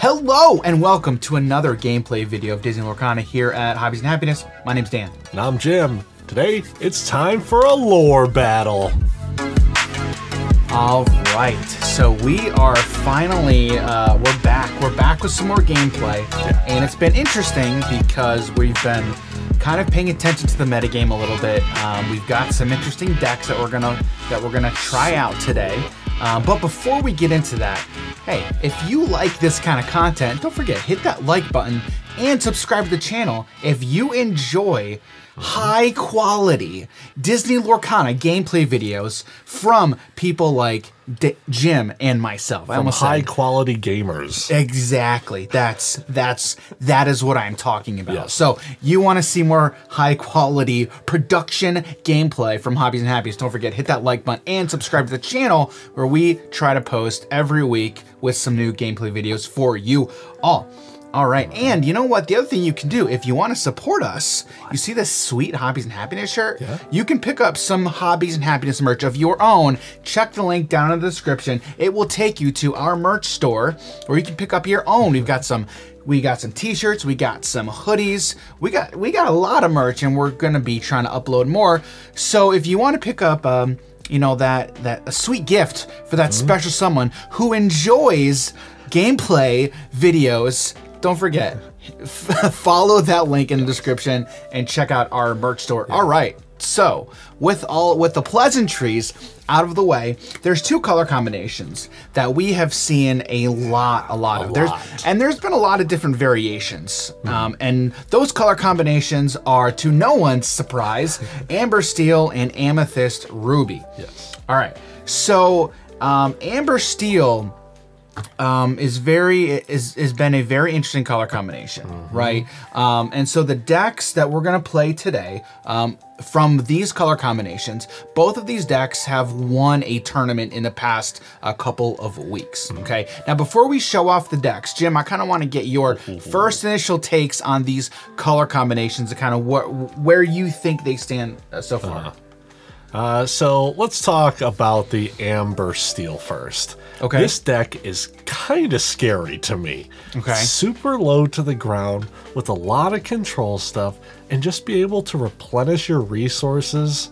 Hello and welcome to another gameplay video of Disney Lorcana here at Hobbies and Happiness. My name's Dan. And I'm Jim. Today, it's time for a lore battle. All right, so we are finally, we're back. We're back with some more gameplay, and it's been interesting because we've been kind of paying attention to the metagame a little bit. We've got some interesting decks that we're gonna try out today. But before we get into that, hey, if you like this kind of content, don't forget, hit that like button and subscribe to the channel if you enjoy high quality Disney Lorcana gameplay videos from people like Jim and myself. From high quality gamers. Exactly. That is what I'm talking about. Yes. So you want to see more high quality production gameplay from Hobbies and Happiness, don't forget, hit that like button and subscribe to the channel where we try to post every week with some new gameplay videos for you all. All right, and you know what? The other thing you can do, if you want to support us, you see this sweet Hobbies and Happiness shirt? Yeah. You can pick up some Hobbies and Happiness merch of your own. Check the link down in the description. It will take you to our merch store where you can pick up your own. We got some t-shirts, we got some hoodies, we got a lot of merch, and we're gonna be trying to upload more. So if you want to pick up you know, a sweet gift for that special someone who enjoys gameplay videos, don't forget, follow that link in the description and check out our merch store. All right, so with the pleasantries out of the way, there's two color combinations that we have seen a lot of. There's been a lot of different variations, and those color combinations are, to no one's surprise, Amber Steel and Amethyst Ruby. Yes. All right, so Amber Steel has been a very interesting color combination, right? And so the decks that we're gonna play today, from these color combinations, both of these decks have won a tournament in the past couple of weeks, okay? Now, before we show off the decks, Jim, I kind of want to get your first initial takes on these color combinations and kind of where you think they stand so far. So let's talk about the Amber Steel first. Okay. This deck is kind of scary to me. Okay. Super low to the ground with a lot of control stuff, and just be able to replenish your resources.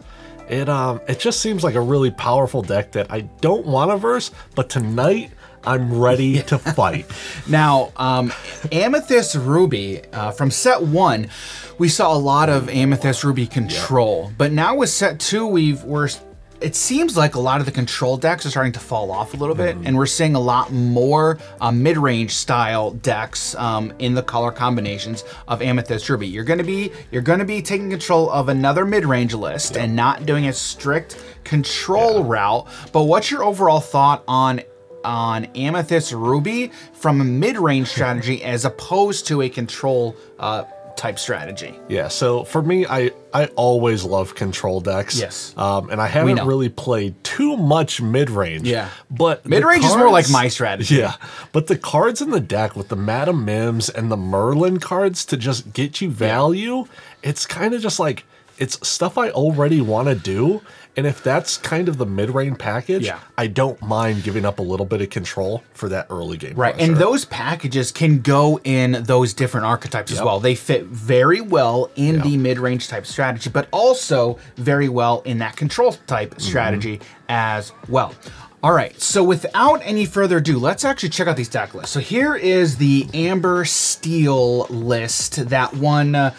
It just seems like a really powerful deck that I don't want to verse, but tonight I'm ready to fight. Now, Amethyst Ruby, from set 1, we saw a lot of Amethyst Ruby control, but now with set 2, it seems like a lot of the control decks are starting to fall off a little bit, and we're seeing a lot more mid-range style decks in the color combinations of Amethyst Ruby. You're gonna be taking control of another mid-range list and not doing a strict control route. But what's your overall thought on Amethyst Ruby from a mid-range strategy as opposed to a control type strategy? Yeah, so for me, I always love control decks. Yes. And I haven't really played too much mid-range. Yeah. But mid-range is more like my strategy. Yeah. But the cards in the deck with the Madam Mims and the Merlin cards to just get you value, it's kind of just like, it's stuff I already want to do. And if that's kind of the mid-range package, I don't mind giving up a little bit of control for that early game. Right, and those packages can go in those different archetypes as well. They fit very well in the mid-range type strategy, but also very well in that control type strategy as well. All right, so without any further ado, let's actually check out these deck lists. So here is the Amber Steel list that won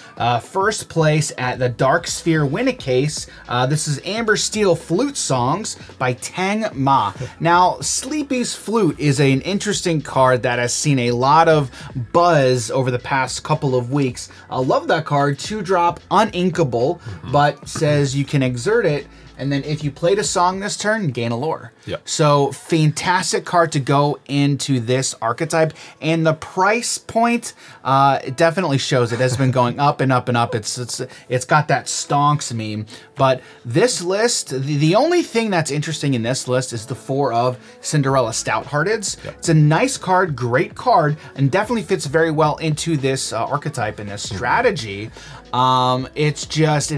first place at the Dark Sphere Win-A-Case. This is Amber Steel Flute Songs by Tang Ma. Now, Sleepy's Flute is an interesting card that has seen a lot of buzz over the past couple of weeks. I love that card, 2-drop, uninkable, but says you can exert it, and then if you played a song this turn, gain a lore. So fantastic card to go into this archetype. And the price point, it definitely shows it has been going up and up and up. It's got that stonks meme. But this list, the only thing that's interesting in this list is the 4 of Cinderella Stouthearteds. It's a nice card, great card, and definitely fits very well into this archetype and this strategy. It's just,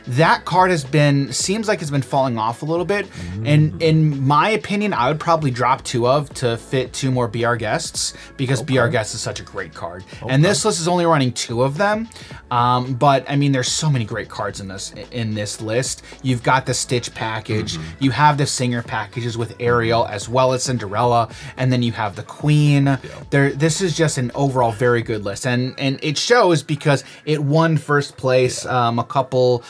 that card has been, seems seems like it's been falling off a little bit. And in my opinion, I would probably drop 2 of to fit 2 more BR Guests, because BR Guest is such a great card. And this list is only running 2 of them. But I mean, there's so many great cards in this list. You've got the Stitch package, you have the Singer packages with Ariel as well as Cinderella, and then you have the Queen. This is just an overall very good list, and it shows because it won first place a couple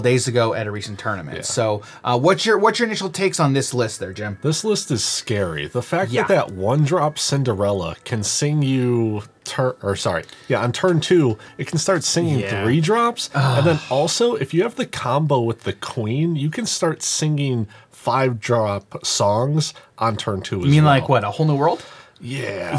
days ago at a recent tournament. So what's your initial takes on this list there, Jim? This list is scary. The fact that 1-drop Cinderella can sing you on turn 2, it can start singing 3 drops. And then also, if you have the combo with the Queen, you can start singing 5-drop songs on turn 2 as well. You mean like what, A Whole New World? Yeah.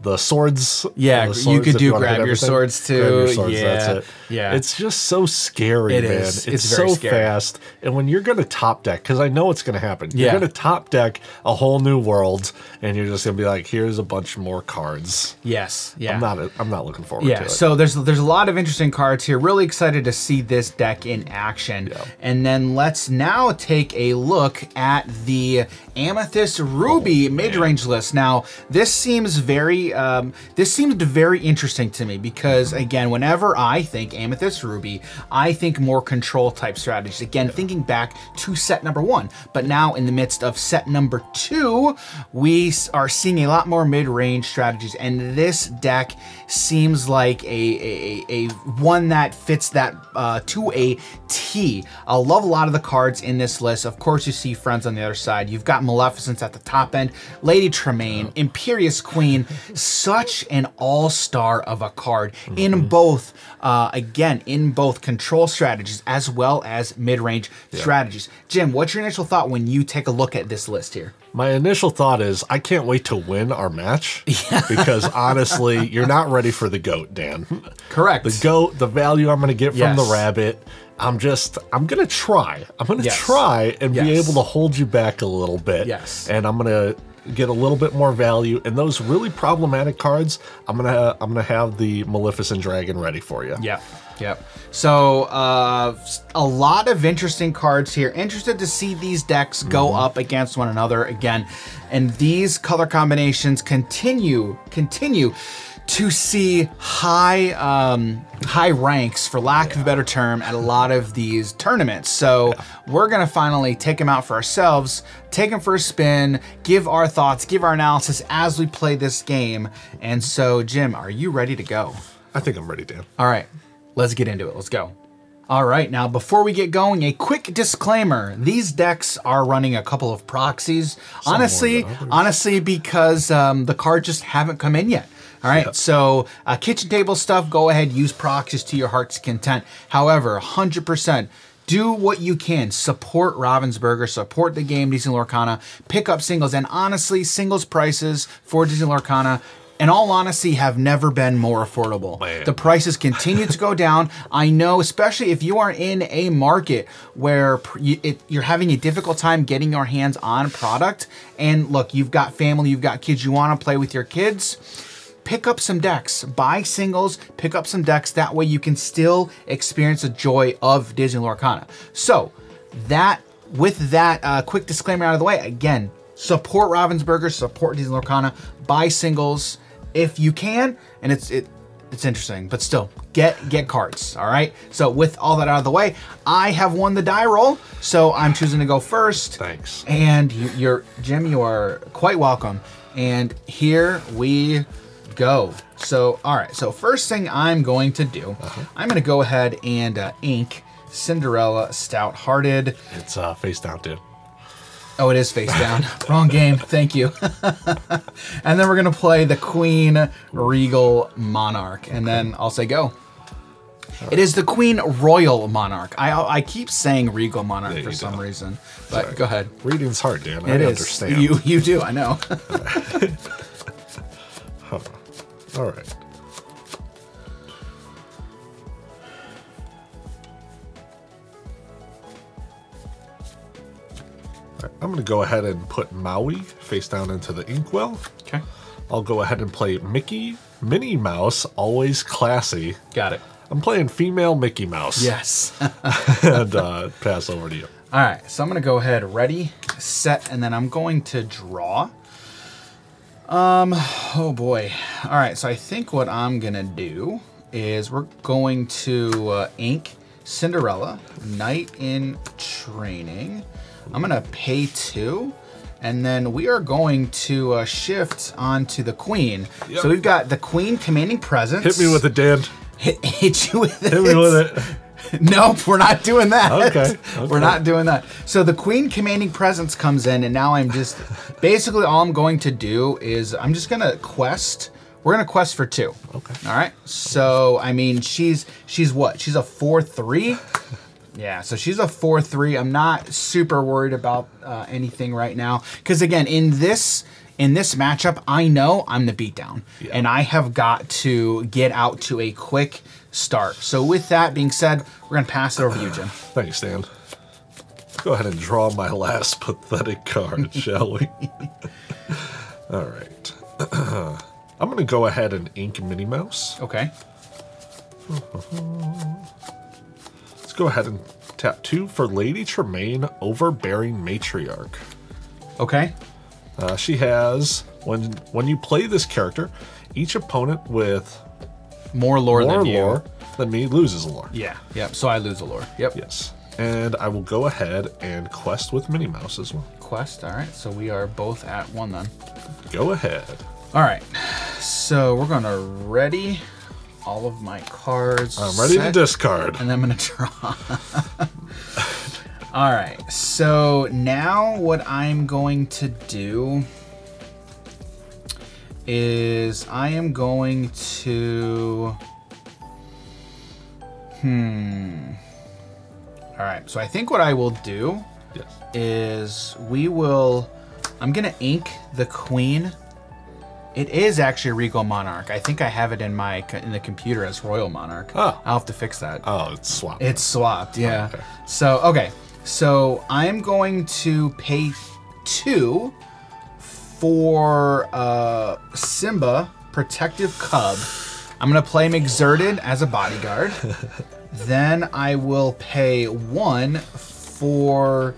The swords. Yeah, the swords, you could do grab your swords too. Grab your swords, that's it. Yeah. It's just so scary, man. It's very so scary. fast. And when you're going to top deck, because I know it's going to happen, you're going to top deck A Whole New World, and you're just going to be like, here's a bunch more cards. Yes. Yeah. I'm not looking forward to it. So there's a lot of interesting cards here. Really excited to see this deck in action. Yeah. And then let's now take a look at the Amethyst Ruby mid-range list. Now, this seems very interesting to me because, again, whenever I think Amethyst Ruby, I think more control type strategies. Again, thinking back to set number 1, but now in the midst of set number 2, we are seeing a lot more mid-range strategies, and this deck seems like a one that fits that to a T. I love a lot of the cards in this list. Of course, you see Friends on the other side. You've got Maleficence at the top end, Lady Tremaine, Imperious Queen, such an all-star of a card in both, in both control strategies as well as mid-range strategies. Jim, what's your initial thought when you take a look at this list here? My initial thought is I can't wait to win our match because honestly, you're not ready for the GOAT, Dan. Correct. The GOAT, the value I'm going to get from the rabbit, I'm going to try. I'm going to try and be able to hold you back a little bit. Yes. And I'm going to get a little bit more value. And those really problematic cards, I'm gonna have the Maleficent Dragon ready for you. Yep. So a lot of interesting cards here. Interested to see these decks go up against one another again, and these color combinations continue to see high ranks, for lack of a better term, at a lot of these tournaments. So we're gonna finally take them out for ourselves, take them for a spin, give our thoughts, give our analysis as we play this game. And so, Jim, are you ready to go? I think I'm ready, Dan. All right, let's get into it. Let's go. All right, now before we get going, a quick disclaimer. These decks are running a couple of proxies. Honestly, because the cards just haven't come in yet. All right, so kitchen table stuff, go ahead, use proxies to your heart's content. However, 100%, do what you can. Support Ravensburger, support the game, Disney Lorcana, pick up singles. And honestly, singles prices for Disney Lorcana, in all honesty, have never been more affordable. Man. The prices continue to go down. I know, especially if you are in a market where you're having a difficult time getting your hands on product. And look, you've got family, you've got kids, you want to play with your kids. Pick up some decks, buy singles, pick up some decks. That way you can still experience the joy of Disney Lorcana. So with that quick disclaimer out of the way, again, support Ravensburger, support Disney Lorcana, buy singles if you can, and it's interesting, but still get cards. All right. So with all that out of the way, I have won the die roll, so I'm choosing to go first. Thanks. And Jim, you are quite welcome. And here we go. So, all right. So first thing I'm going to do, I'm going to go ahead and ink Cinderella Stout-Hearted. It's face down, dude. Oh, it is face down. Wrong game. Thank you. And then we're going to play the Queen Regal Monarch. And then I'll say go. It is the Queen Royal Monarch. I keep saying Regal Monarch for some reason. But go ahead. Reading's hard, Dan. I understand. You do, I know. All right. I'm going to go ahead and put Maui face down into the inkwell. Okay. I'll go ahead and play Mickey, Minnie Mouse, always classy. Got it. I'm playing female Mickey Mouse. Yes. And pass over to you. All right, so I'm gonna go ahead, ready, set, and then I'm going to draw. Oh boy. All right, so I think what I'm gonna do is we're going to ink Cinderella, Knight in Training. I'm gonna pay 2, and then we are going to shift onto the Queen. Yep. So we've got the Queen commanding presence. Hit me with it, Dan. Hit you with it. Hit me with it. Nope, we're not doing that. Okay. We're not doing that. So the Queen commanding presence comes in, and now I'm just basically all I'm going to do is I'm just gonna quest. We're gonna quest for 2. Okay. All right. So I mean, she's what? She's a 4/3. Yeah. So she's a 4/3. I'm not super worried about anything right now because again, in this matchup, I know I'm the beatdown, and I have got to get out to a quick start. So with that being said, we're gonna pass it over to you, Jim. Thanks, Dan. Go ahead and draw my last pathetic card, shall we? All right. I'm gonna go ahead and ink Minnie Mouse. Okay. Let's go ahead and tap 2 for Lady Tremaine, Overbearing Matriarch. Okay. She has, when you play this character, each opponent with more lore than me loses a lore. Yeah. Yep. So I lose a lore. Yep. Yes. And I will go ahead and quest with Minnie Mouse as well. Quest. All right. So we are both at 1 then. Go ahead. All right. So we're gonna ready all of my cards. I'm ready to discard. And then I'm gonna draw. All right. So now what I'm going to do is I am going to all right, so I think what I will do is I'm gonna ink the Queen. It is actually Regal Monarch. I think I have it in the computer as Royal Monarch. Oh. I'll have to fix that. Oh, it's swapped. It's swapped, yeah. Oh, okay. So I'm going to pay 2 for Simba, Protective Cub. I'm gonna play him Exerted as a bodyguard. Then I will pay 1 for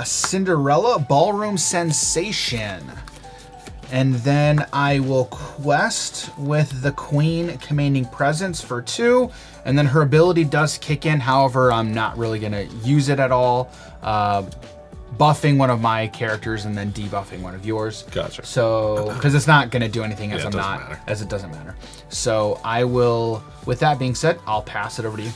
Cinderella, Ballroom Sensation. And then I will quest with the Queen Commanding Presence for 2. And then her ability does kick in. However, I'm not really going to use it at all. Buffing one of my characters and then debuffing one of yours. Gotcha. So, because it's not going to do anything as it doesn't matter. So I will, with that being said, I'll pass it over to you.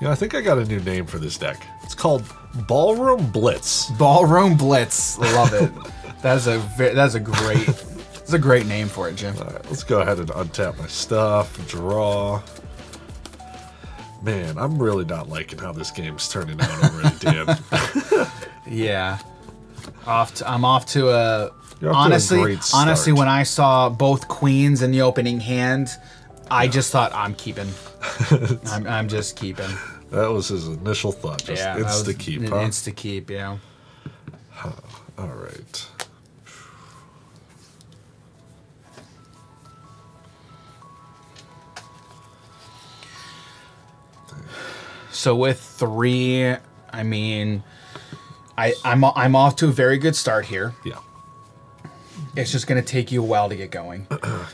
I think I got a new name for this deck. It's called Ballroom Blitz. Ballroom Blitz. Love it. That's a great name for it, Jim. All right, let's go ahead and untap my stuff, draw. Man, I'm really not liking how this game's turning out already, Dan. Yeah. I'm off to a honestly, when I saw both queens in the opening hand, I just thought I'm keeping. I'm just keeping. That was his initial thought. Just insta keep, huh? Insta keep, yeah. All right. So with 3, I mean, I'm off to a very good start here. Yeah. It's just going to take you a while to get going.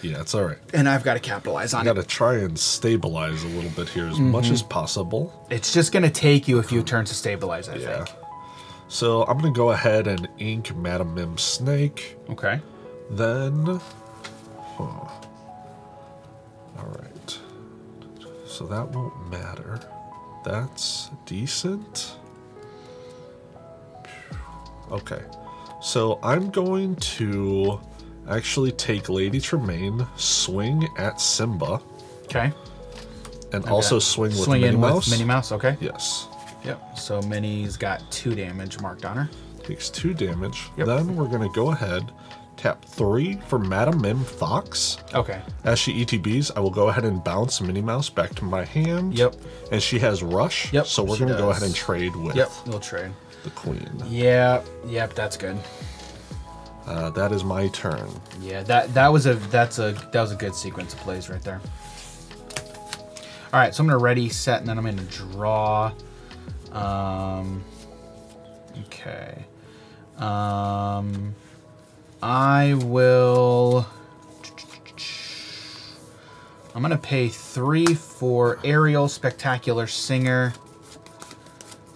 Yeah, it's all right. And I've got to capitalize on it. Got to try and stabilize a little bit here as much as possible. It's just going to take you a few turns to stabilize, I think. So I'm going to go ahead and ink Madam Mim Snake. Okay. Then, all right. So that won't matter. That's decent. Okay. So I'm going to actually take Lady Tremaine, swing at Simba. Okay. And also swing with Minnie Mouse. Minnie Mouse, okay. Yes. Yep. So Minnie's got 2 damage marked on her. Takes 2 damage. Yep. Then we're going to go ahead, tap 3 for Madam Mim Fox. Okay. As she ETBs, I will go ahead and bounce Minnie Mouse back to my hand. Yep. And she has Rush. Yep. So we're going to go ahead and trade with we'll trade. the Queen. Yep, that's good. That is my turn. Yeah, that was a good sequence of plays right there. All right, so I'm gonna ready, set, and then I'm gonna draw. Okay. I will. I'm gonna pay 3 for Aerial Spectacular Singer.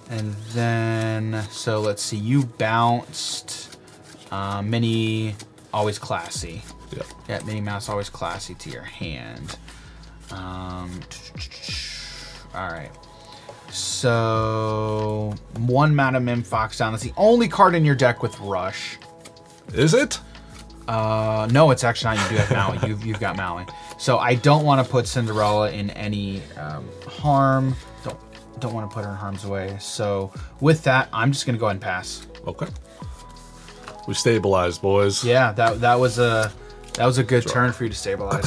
And then, so let's see, you bounced Mini Always Classy. Yep. Yeah, Minnie Mouse Always Classy to your hand. All right. So, 1 Madam Mim Fox down. That's the only card in your deck with Rush. Is it? No, it's actually not. You do have Maui. You've got Maui. So I don't want to put Cinderella in any harm. Don't want to put her in harm's way. So with that, I'm just gonna go ahead and pass. Okay. We stabilized, boys. Yeah, that was a good turn for you to stabilize.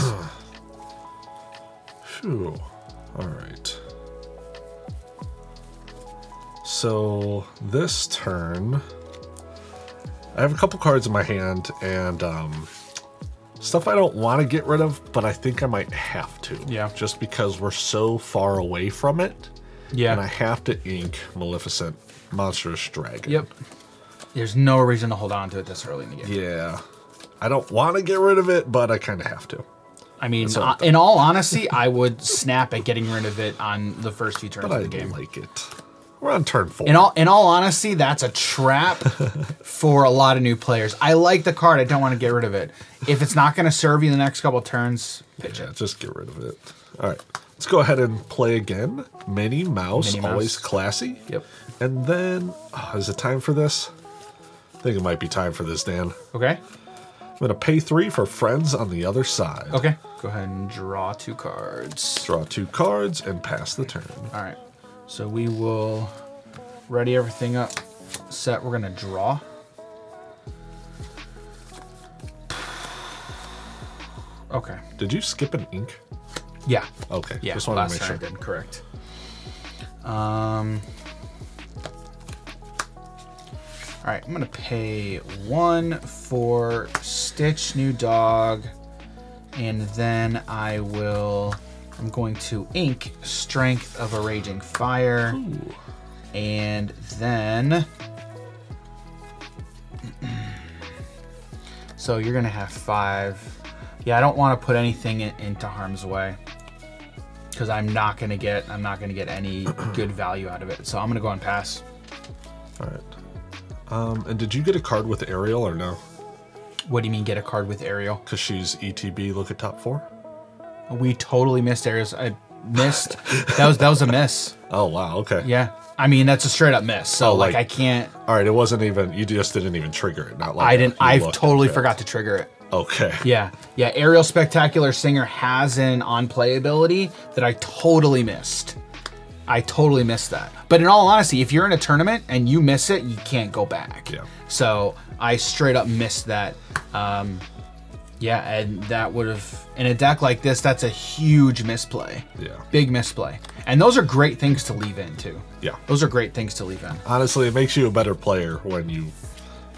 Phew. All right. So this turn, I have a couple cards in my hand and stuff I don't want to get rid of, but I think I might have to. Yeah. Just because we're so far away from it. Yeah. And I have to ink Maleficent Monstrous Dragon. Yep. There's no reason to hold on to it this early in the game. Yeah. I don't want to get rid of it, but I kind of have to. I mean, in all honesty, I would snap at getting rid of it on the first few turns of the game. I like it. We're on turn 4. In all honesty, that's a trap for a lot of new players. I like the card. I don't want to get rid of it. If it's not going to serve you the next couple turns, pitch it. Just get rid of it. All right. Let's go ahead and play again. Minnie Mouse, always classy. Yep. And then, is it time for this? I think it might be time for this, Dan. Okay. I'm going to pay 3 for Friends on the other side. Okay. Go ahead and draw 2 cards. Draw 2 cards and pass the turn. All right. So we will ready everything up. Set. We're going to draw. Okay. Did you skip an ink? Yeah. Okay. Yeah. Just wanted last to make sure. turn I did. Correct. All right, I'm gonna pay 1 for Stitch New Dog, and then I'm going to ink Strength of a Raging Fire. Ooh. And then, so you're gonna have 5. Yeah, I don't want to put anything into harm's way because I'm not gonna get any good value out of it. So I'm gonna go and pass. All right. And did you get a card with Ariel or no? What do you mean get a card with Ariel? Because she's ETB. Look at top 4. We totally missed Ariel's. I missed. that was a miss. Oh wow. Okay. Yeah. I mean that's a straight up miss. So like I can't. All right. It wasn't even. You just didn't even trigger it. Not like I didn't. I totally forgot to trigger it. Okay. Yeah. Yeah. Aerial Spectacular Singer has an on play ability that I totally missed. I totally missed that. But in all honesty, if you're in a tournament and you miss it, you can't go back. Yeah. So I straight up missed that. Yeah, and that would have, in a deck like this, that's a huge misplay. Yeah. Big misplay. And those are great things to leave in, too. Yeah. Those are great things to leave in. Honestly, it makes you a better player when you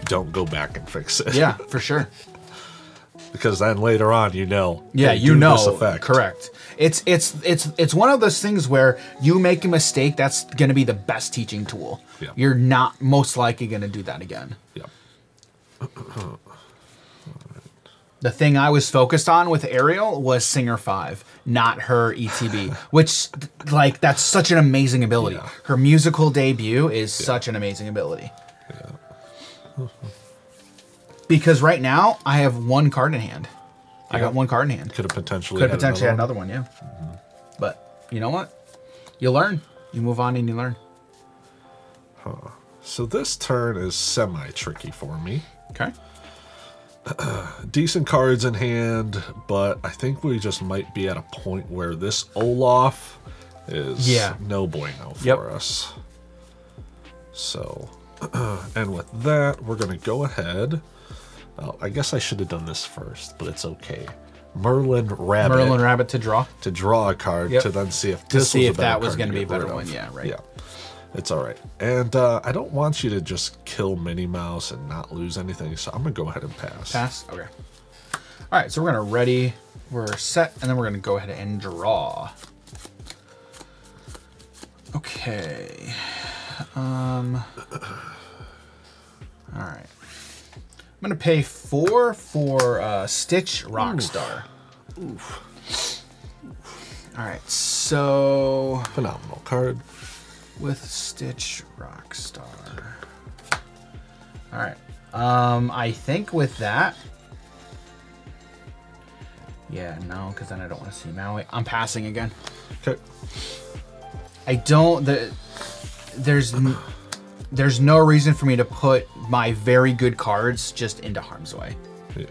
don't go back and fix it. Yeah, for sure. Because then later on, you know. Yeah, hey, you know. This effect. Correct. It's one of those things where you make a mistake, that's going to be the best teaching tool. Yeah. You're not most likely going to do that again. Yeah. The thing I was focused on with Ariel was Singer 5, not her ETB, which, like, that's such an amazing ability. Yeah. Her musical debut is such an amazing ability. Yeah. Because right now, I have 1 card in hand. I got 1 card in hand. Could have potentially had another one, yeah. Mm-hmm. But you know what? You learn. You move on and you learn. Huh. So this turn is semi-tricky for me. Okay. Decent cards in hand, but I think we just might be at a point where this Olaf is no bueno for us. So, and with that, we're going to go ahead. I guess I should have done this first, but it's okay. Merlin Rabbit to draw. To draw a card to then see if this was going to be a better one. Yeah, right. Yeah. It's all right. And I don't want you to just kill Minnie Mouse and not lose anything, so I'm going to go ahead and pass. Pass? Okay. All right, so we're going to ready. We're set, and then we're going to go ahead and draw. Okay. All right. I'm gonna pay 4 for Stitch Rockstar. Oof. All right, so Phenomenal card. with Stitch Rockstar. All right. I think with that. Yeah, no, because then I don't want to see Maui. I'm passing again. Okay. I don't. There's no reason for me to put my very good cards just into harm's way. Yeah.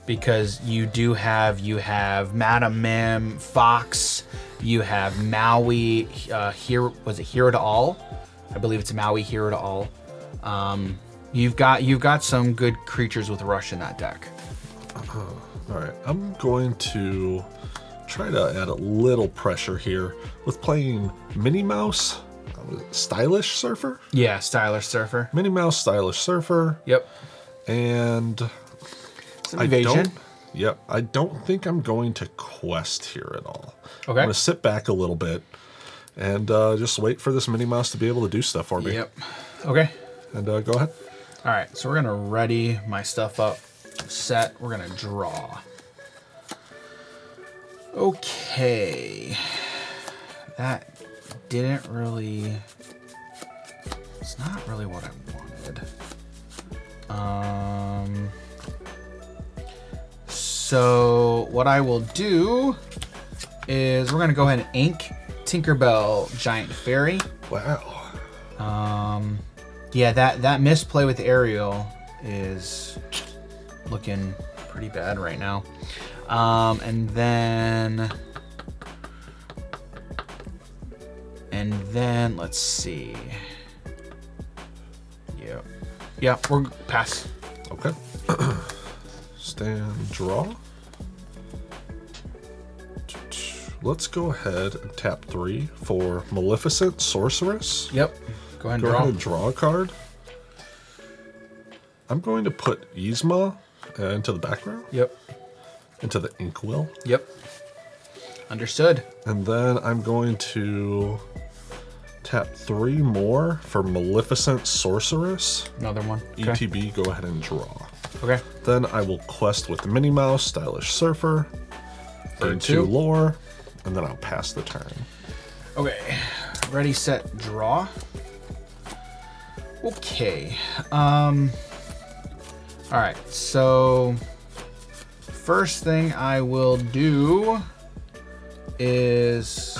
Because you have Madam Mim, Fox, you have Maui. Was it Hero to All? I believe it's Maui Hero to All. You've got some good creatures with Rush in that deck. All right, I'm going to try to add a little pressure here with playing Minnie Mouse, Stylish Surfer? Yeah, Stylish Surfer. Minnie Mouse, Stylish Surfer. Yep. And Some evasion. I don't think I'm going to quest here at all. Okay. I'm going to sit back a little bit and just wait for this Minnie Mouse to be able to do stuff for me. Yep. Okay. And go ahead. All right, so we're gonna ready my stuff up, set. We're gonna draw. Okay, that didn't really. It's not really what I wanted. So what I will do is we're gonna go ahead and ink Tinkerbell Giant Fairy. Wow. Yeah, that misplay with Ariel is looking pretty bad right now. And then let's see. Yeah, we're pass. Okay. Stand, draw. Let's go ahead and tap 3 for Maleficent Sorceress. Yep. Go ahead and Go draw. ahead and draw a card. I'm going to put Yzma into the background. Yep. Into the inkwell. Yep. Understood. And then I'm going to tap 3 more for Maleficent Sorceress. Another one. Okay. ETB, go ahead and draw. Okay. Then I will quest with Minnie Mouse, Stylish Surfer, Burn into 2. lore, and then I'll pass the turn. Okay. Ready, set, draw. Okay. All right. So first thing I will do is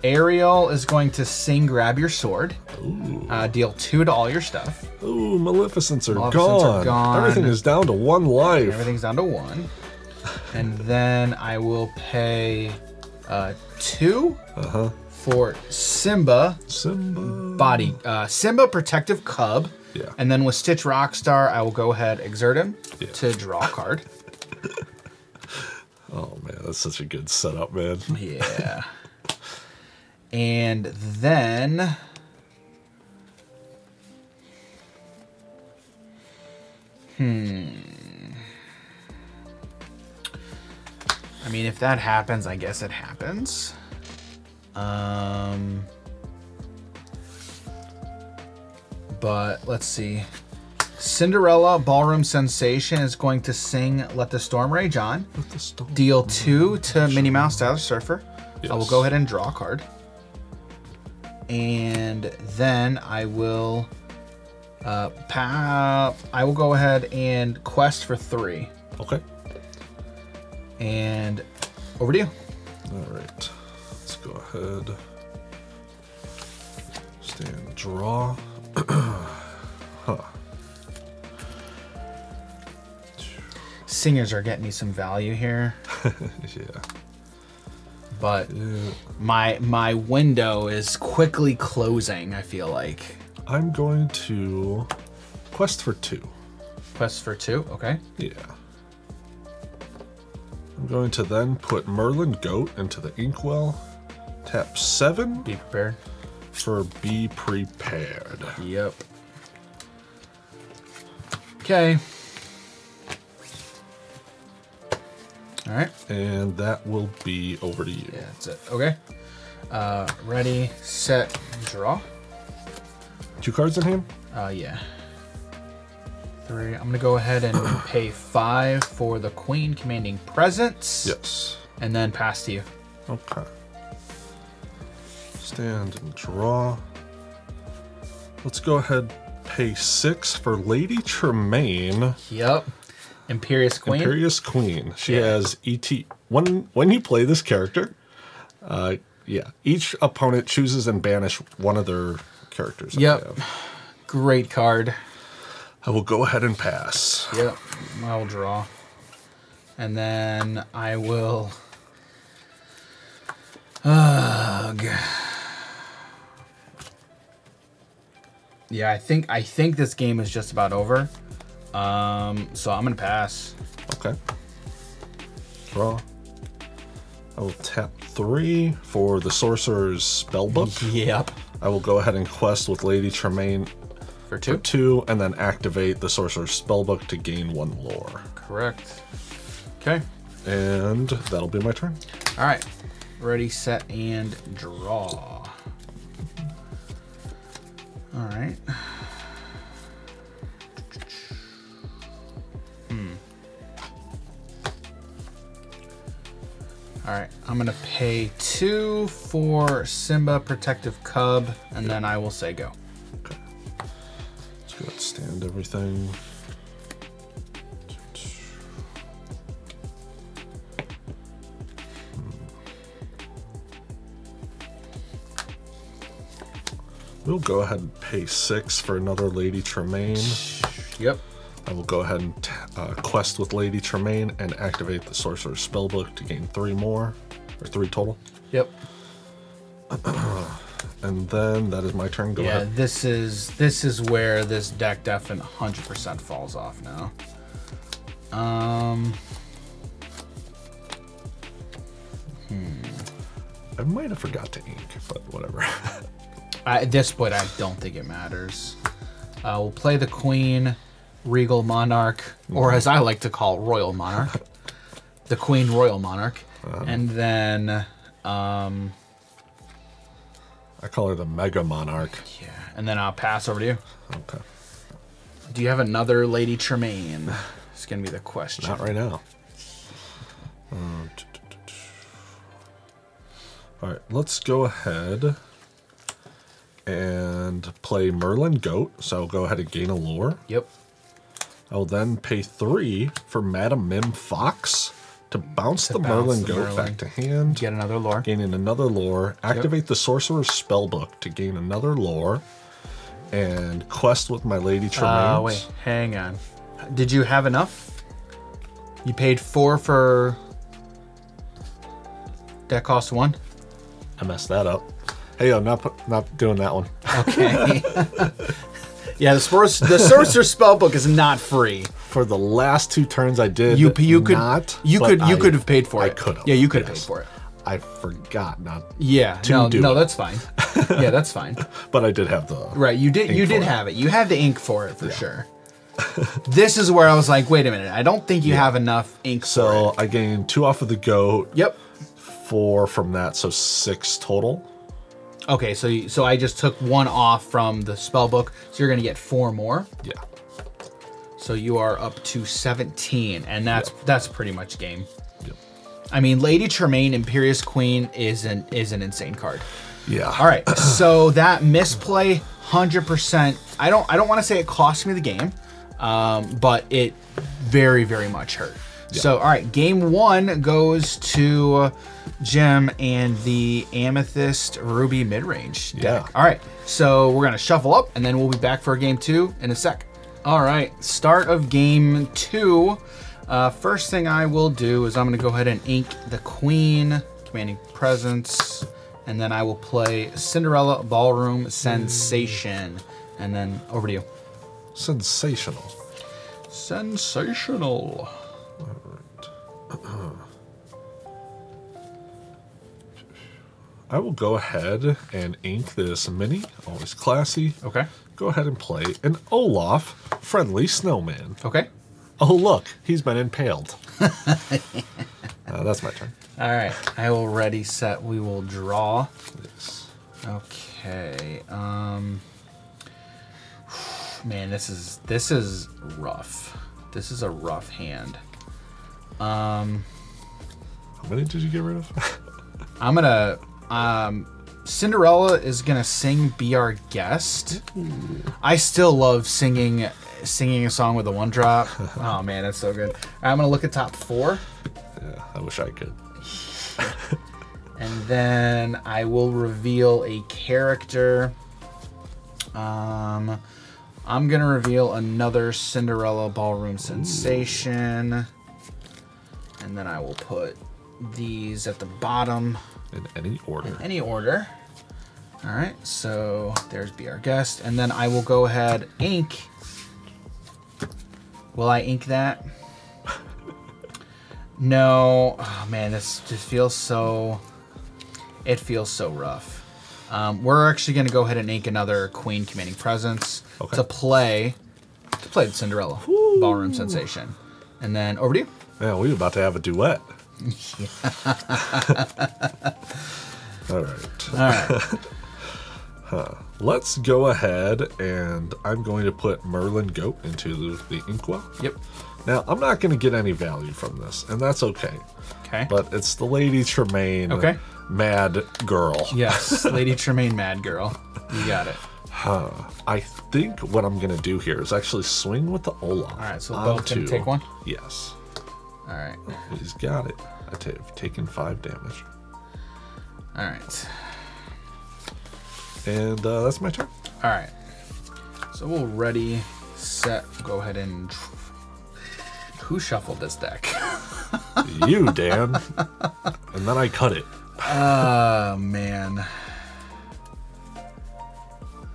Ariel is going to sing Grab Your Sword. Ooh. Deal 2 to all your stuff. Ooh, Maleficents are Maleficents are gone. Everything is down to 1 life. Everything's down to 1. And then I will pay 2 for Simba. Simba Protective Cub. Yeah. And then with Stitch Rockstar, I will go ahead, exert him to draw a card. Oh man, that's such a good setup, man. Yeah. And then I mean, if that happens, I guess it happens. But let's see. Cinderella Ballroom Sensation is going to sing Let the Storm Rage On. Deal 2 to Minnie Mouse Stylish Surfer. Yes. I will go ahead and draw a card. And then I will I will go ahead and quest for 3. Okay. And over to you. All right. Let's go ahead. Stand, draw. Singers are getting me some value here. Yeah. But my window is quickly closing, I feel like. I'm going to quest for 2. Quest for 2, okay. Yeah. I'm going to then put Merlin Goat into the inkwell. Tap 7 Be prepared. for Be Prepared. Yep. Okay. All right. And that will be over to you. Yeah, that's it. Okay. Ready, set, draw. 2 cards in hand? Yeah. 3. I'm gonna go ahead and pay 5 for the Queen Commanding Presence. Yes. And then pass to you. Okay. Stand and draw. Let's go ahead, pay 6 for Lady Tremaine. Yep. Imperious Queen. Imperious Queen. She has ET. When you play this character, each opponent chooses and banish one of their characters. Yep. Great card. I will go ahead and pass. Yep. I'll draw. And then I will... Ugh. Yeah, I think this game is just about over. So I'm gonna pass. Okay. Draw. I will tap 3 for the Sorcerer's Spellbook. Yep. I will go ahead and quest with Lady Tremaine For 2? for 2, and then activate the Sorcerer's Spellbook to gain 1 lore. Correct. Okay. And that'll be my turn. All right. Ready, set, and draw. All right. All right, I'm gonna pay 2 for Simba Protective Cub, and then I will say go. Okay. Let's go ahead and stand everything. We'll go ahead and pay 6 for another Lady Tremaine. Yep. I will go ahead and quest with Lady Tremaine and activate the Sorcerer's Spellbook to gain 3 more, or 3 total. Yep. And then that is my turn. Go ahead. This is where this deck definitely 100% falls off now. I might have forgot to ink, but whatever. At this point, I don't think it matters. We'll play the Queen, Regal Monarch, or as I like to call Royal Monarch. The Queen Royal Monarch. And then... I call her the Mega Monarch. Yeah, and then I'll pass over to you. Okay. Do you have another Lady Tremaine? It's going to be the question. Not right now. All right, let's go ahead and play Merlin Goat. So I'll go ahead and gain a lore. Yep. I will then pay 3 for Madam Mim Fox to bounce the Merlin Goat back to hand. Get another lore. Gaining another lore. Activate the Sorcerer's Spellbook to gain another lore. And quest with my Lady Tremaine. Wait, hang on. Did you have enough? You paid 4 for... Deck cost 1? I messed that up. Hey, I'm not doing that one. Okay. Yeah, the Sorcerer's Spellbook is not free. For the last 2 turns I did You could have paid for it. I could have. Yeah, you could have paid for it. I forgot not Yeah, to do no, it. that's fine. Yeah, that's fine. But I did have the Right, you did have it. You had the ink for it for sure. This is where I was like, wait a minute, I don't think you have enough ink for So it. I gained 2 off of the goat. Yep. 4 from that, so 6 total. Okay, so I just took 1 off from the spellbook, so you're gonna get 4 more. Yeah. So you are up to 17, and that's pretty much game. Yep. I mean, Lady Tremaine, Imperious Queen is an insane card. Yeah. All right, so that misplay, 100%. I don't want to say it cost me the game, but it very, very much hurt. Yeah. So, all right, game 1 goes to Jim and the Amethyst Ruby midrange deck. Yeah. All right, so we're gonna shuffle up, and then we'll be back for game 2 in a sec. All right, start of game 2. First thing I will do is I'm gonna go ahead and ink the Queen, Commanding Presence, and then I will play Cinderella Ballroom Sensation, and then over to you. Sensational. Sensational. I will go ahead and ink this mini, always classy. Okay. Go ahead and play an Olaf, friendly snowman. Okay. Oh, look, he's been impaled. That's my turn. All right, I will ready, set. We will draw. Yes. Okay. Man, this is rough. This is a rough hand. How many did you get rid of? I'm gonna. Cinderella is gonna sing "Be Our Guest." Ooh. I still love singing a song with a one drop. Oh man, that's so good. All right, I'm gonna look at top 4. Yeah, I wish I could. And then I will reveal a character. I'm gonna reveal another Cinderella Ballroom Sensation. And then I will put these at the bottom. In any order. In any order. All right, so there's Be Our Guest. And then I will go ahead, ink. Will I ink that? No. Oh, man, this just feels so... It feels so rough. We're actually going to go ahead and ink another Queen Commanding Presence to play the Cinderella Ballroom Sensation. And then over to you. Yeah, we're about to have a duet. All right. Let's go ahead and I'm going to put Merlin Goat into the inkwell. Yep. Now, I'm not going to get any value from this, and that's okay. Okay. But it's the Lady Tremaine Mad Girl. Yes, Lady Tremaine Mad Girl. You got it. I think what I'm going to do here is actually swing with the Olaf. All right, so both can take one? Yes. All right. He's got it. I've taken 5 damage. All right. And that's my turn. All right. So we'll ready, set, go ahead and... Who shuffled this deck? You, Dan. And then I cut it. Oh, man.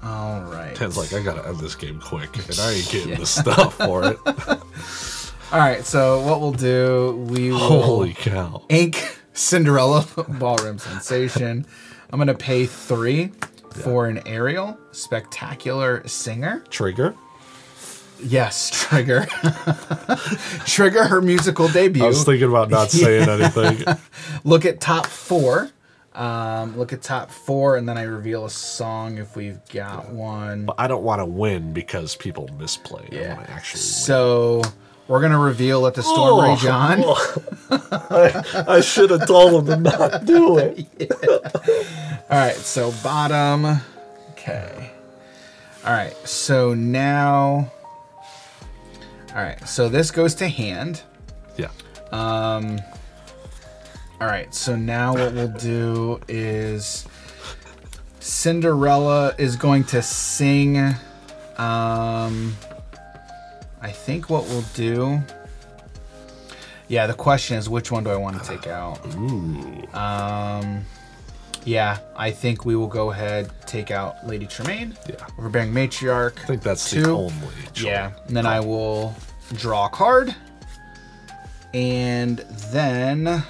All right. Dan's like, I gotta end this game quick, and I ain't getting the stuff for it. All right, so what we'll do, we will... Holy cow. Ink Cinderella Ballroom Sensation. I'm going to pay 3 for an Ariel Spectacular Singer. Trigger. Yes, Trigger. Trigger, her musical debut. I was thinking about not saying anything. Look at top 4. Look at top 4, and then I reveal a song if we've got one. But I don't want to win because people misplay. I want to actually win. So we're going to reveal Let the Storm Rage On. I should have told him to not do it. All right, so bottom. Okay. All right, so now... All right, so this goes to hand. Yeah. All right, so now what we'll do is Cinderella is going to sing. I think what we'll do. Yeah, the question is which one do I want to take out? Ooh. Yeah, I think we will go ahead, take out Lady Tremaine. Yeah. Overbearing Matriarch. I think that's the only choice. Yeah, and then I will draw a card. And then...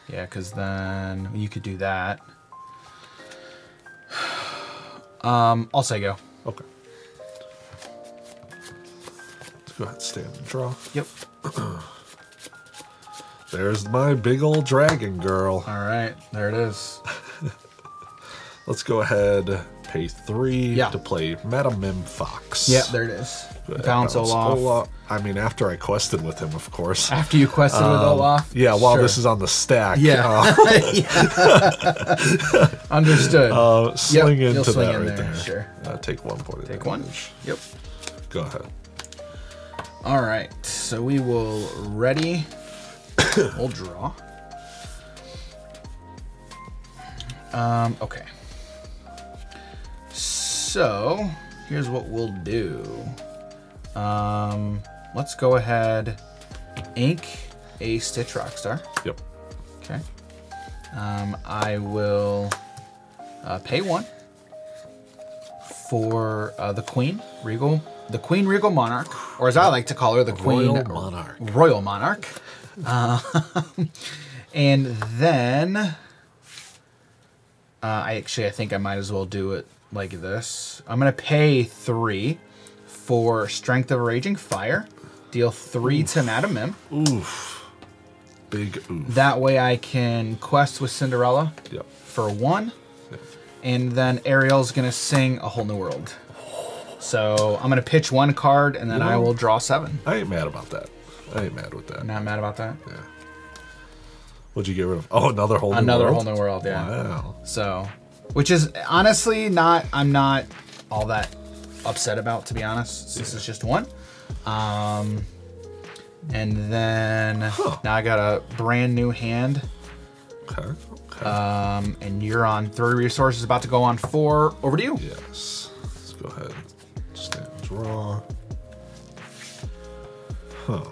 yeah, because then you could do that. I'll say go. Okay. Let's go ahead and stand and draw. Yep. There's my big old dragon girl. All right, there it is. Let's go ahead, pay 3 to play Madame Mim Fox. Yep, there it is. Bounce Olaf. I mean, after I quested with him, of course. After you quested with Olaf? Yeah, while this is on the stack. Yeah. Understood. Swing into that right there. Sure. Take 1 point. Take 1? Yep. Go ahead. All right, so we will ready. We'll draw. Okay. So here's what we'll do. Let's go ahead, ink a Stitch Rockstar. Yep. Okay. I will pay 1 for the Queen Regal, Regal Monarch, or as I like to call her, the Queen Royal Monarch. And then I think I might as well do it like this. I'm going to pay 3 for Strength of a Raging Fire. Deal 3 to Madam Mim. Oof. Big oof. That way I can quest with Cinderella for 1. Yep. And then Ariel's going to sing A Whole New World. So I'm going to pitch 1 card, and then I will draw 7. I ain't mad about that. I ain't mad with that. Not mad about that? Yeah. What'd you get rid of? Oh, Another Whole New World? Another Whole New World, yeah. Wow. So, which is honestly I'm not all that upset about, to be honest. This is just 1. And then now I got a brand new hand. Okay. And you're on 3 resources, about to go on 4. Over to you. Yes. Let's go ahead. Stand, draw. Huh.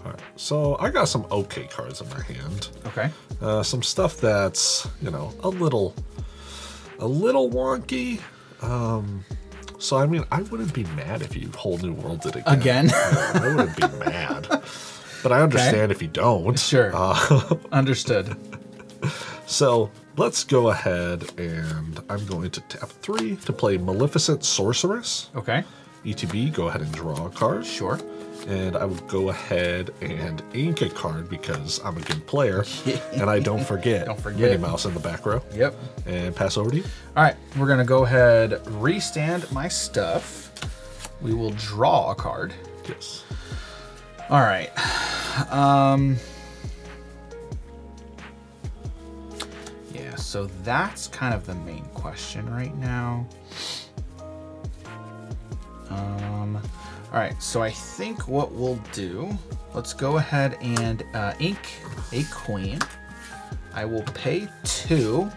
All right. So I got some okay cards in my hand. Okay. Some stuff that's, you know, a little wonky. So I mean, I wouldn't be mad if you Whole New World it again. I wouldn't be mad, but I understand if you don't. Sure. Understood. So let's go ahead, and I'm going to tap 3 to play Maleficent Sorceress. Okay. ETB, go ahead and draw a card. Sure. And I would go ahead and ink a card because I'm a good player, and I don't forget. Minnie Mouse in the back row. Yep. And pass over to you. All right, we're gonna go ahead, restand my stuff. We will draw a card. Yes. All right. Yeah. So that's kind of the main question right now. All right, so I think what we'll do, let's go ahead and ink a queen. I will pay 2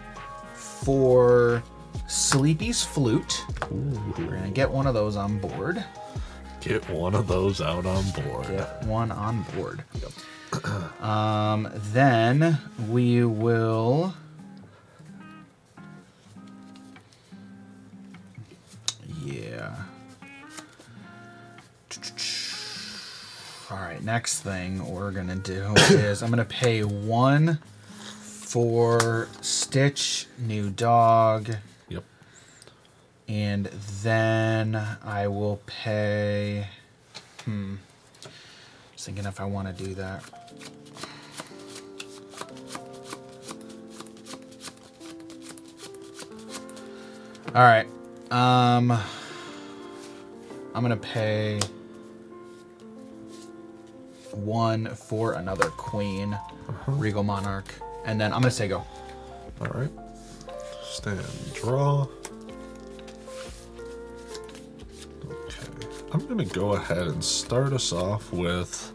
for Sleepy's Flute. Ooh. We're gonna get one of those on board. Get one of those out on board. Get one on board. Yep. Then we will... Yeah. All right, next thing we're gonna do is I'm gonna pay 1 for Stitch, New Dog. Yep. And then I will pay. Just thinking if I want to do that. All right. I'm gonna pay 1 for another queen, Regal Monarch, and then I'm gonna say go. All right. Stand, draw. Okay. I'm gonna go ahead and start us off with.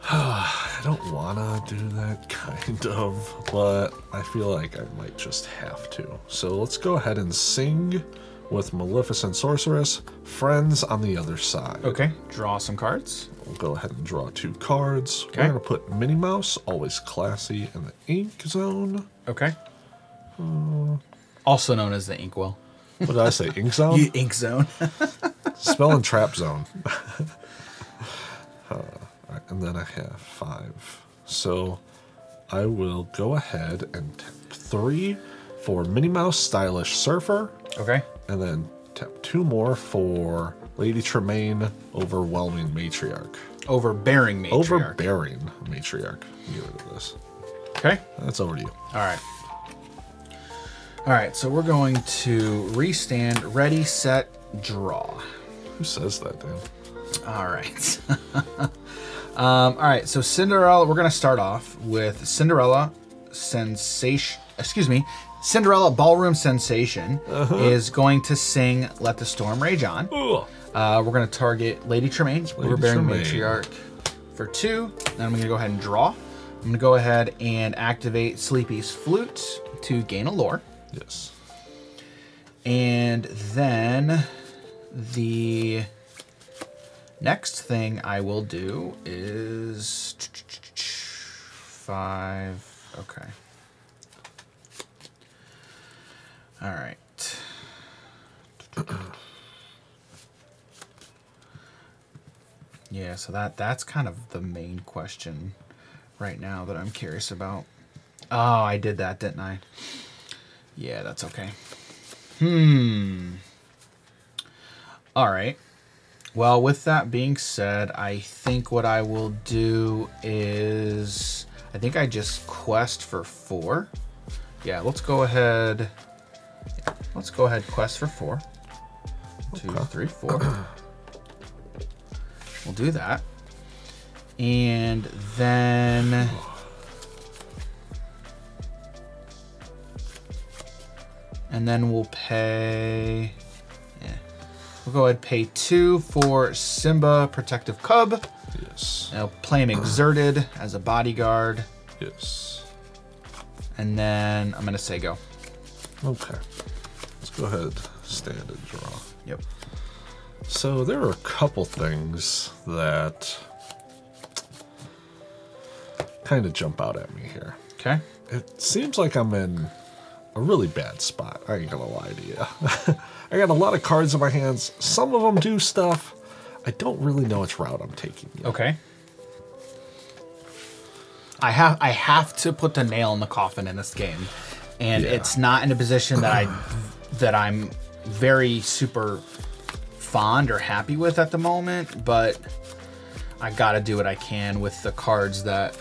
I don't wanna do that kind of, but I feel like I might just have to. So let's go ahead and sing with Maleficent Sorceress, Friends on the Other Side. Okay, draw some cards. We'll go ahead and draw 2 cards. Okay. We're going to put Minnie Mouse, always classy, in the ink zone. Okay. Also known as the inkwell. What did I say? Ink zone? Ink zone. Spell and trap zone. Right, and then I have 5. So I will go ahead and tap 3 for Minnie Mouse, Stylish Surfer. Okay. And then tap 2 more for Lady Tremaine, Overwhelming Matriarch. Overbearing Matriarch. Overbearing Matriarch. Get rid of this. Okay. That's over to you. All right. All right, so we're going to restand, ready, set, draw. Who says that, Dan? All right. All right, so Cinderella, we're going to start off with Cinderella Cinderella Ballroom Sensation is going to sing Let the Storm Rage On. We're going to target Lady Tremaine, Overbearing Matriarch, for 2. Then I'm going to go ahead and draw. I'm going to go ahead and activate Sleepy's Flute to gain a lore. Yes. And then the next thing I will do is 5. Okay. All right. Yeah, so that's kind of the main question right now that I'm curious about. Oh, I did that, didn't I? Yeah, that's okay. All right. Well, with that being said, I think what I will do is... I think I just quest for 4. Yeah, let's go ahead... quest for 4. 2, 3, 4. We'll do that. And then... And then we'll pay... Yeah. We'll go ahead and pay 2 for Simba, Protective Cub. Yes. And I'll play him Exerted as a bodyguard. Yes. And then I'm going to say go. Okay. Let's go ahead, stand and draw. Yep. So there are a couple things that kind of jump out at me here. Okay. It seems like I'm in a really bad spot. I ain't gonna lie to you. I got a lot of cards in my hands. Some of them do stuff. I don't really know which route I'm taking yet. Okay. I have to put the nail in the coffin in this game, and it's not in a position that I'm very super fond or happy with at the moment. But I gotta do what I can with the cards that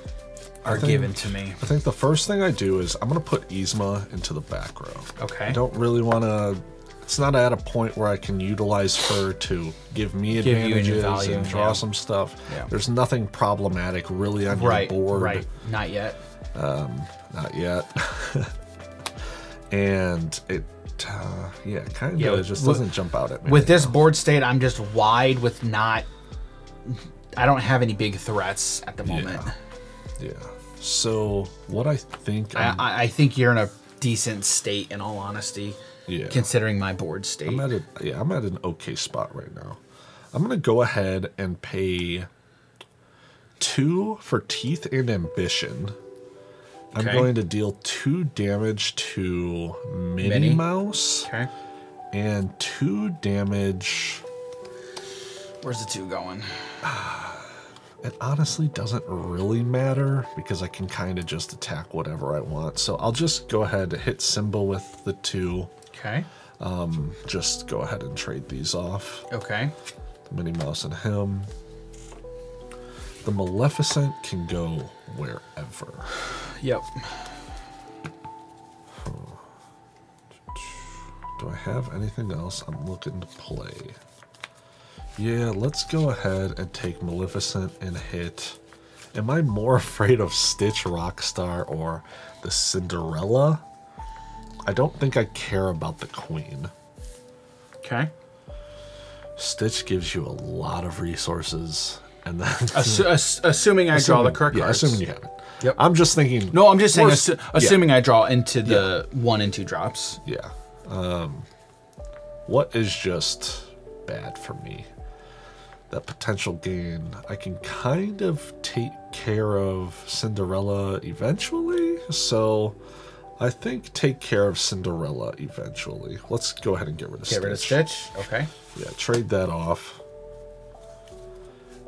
are given to me. I think the first thing I do is I'm going to put Yzma into the back row. Okay. I don't really want to... It's not at a point where I can utilize her to give me advantages and draw some stuff. Yeah. There's nothing problematic really on your board. Right, not yet. Not yet. And it... yeah, kind of just doesn't jump out at me. With this board state, I'm just wide with not... I don't have any big threats at the moment. Yeah. So what I think I think you're in a decent state, in all honesty. Yeah. Considering my board state. I'm at an okay spot right now. I'm gonna go ahead and pay 2 for Teeth and Ambition. I'm going to deal 2 damage to Minnie Mouse. Okay. And 2 damage. Where's the 2 going? It honestly doesn't really matter because I can kind of just attack whatever I want. So I'll just go ahead and hit Simba with the 2. Okay. Just go ahead and trade these off. Okay. Minnie Mouse and him. The Maleficent can go wherever. Yep. Do I have anything else I'm looking to play? Yeah, let's go ahead and take Maleficent and hit. Am I more afraid of Stitch Rockstar or the Cinderella? I don't think I care about the Queen. Okay. Stitch gives you a lot of resources, and then assuming I draw the correct cards. Assuming you have it. Yep. I'm just thinking. No, I'm just saying. Assuming I draw into the 1 and 2 drops. Yeah. What is just bad for me? That potential gain. I can kind of take care of Cinderella eventually, so I think take care of Cinderella eventually. Let's go ahead and get rid of Stitch. Get rid of Stitch? Okay. Yeah, trade that off.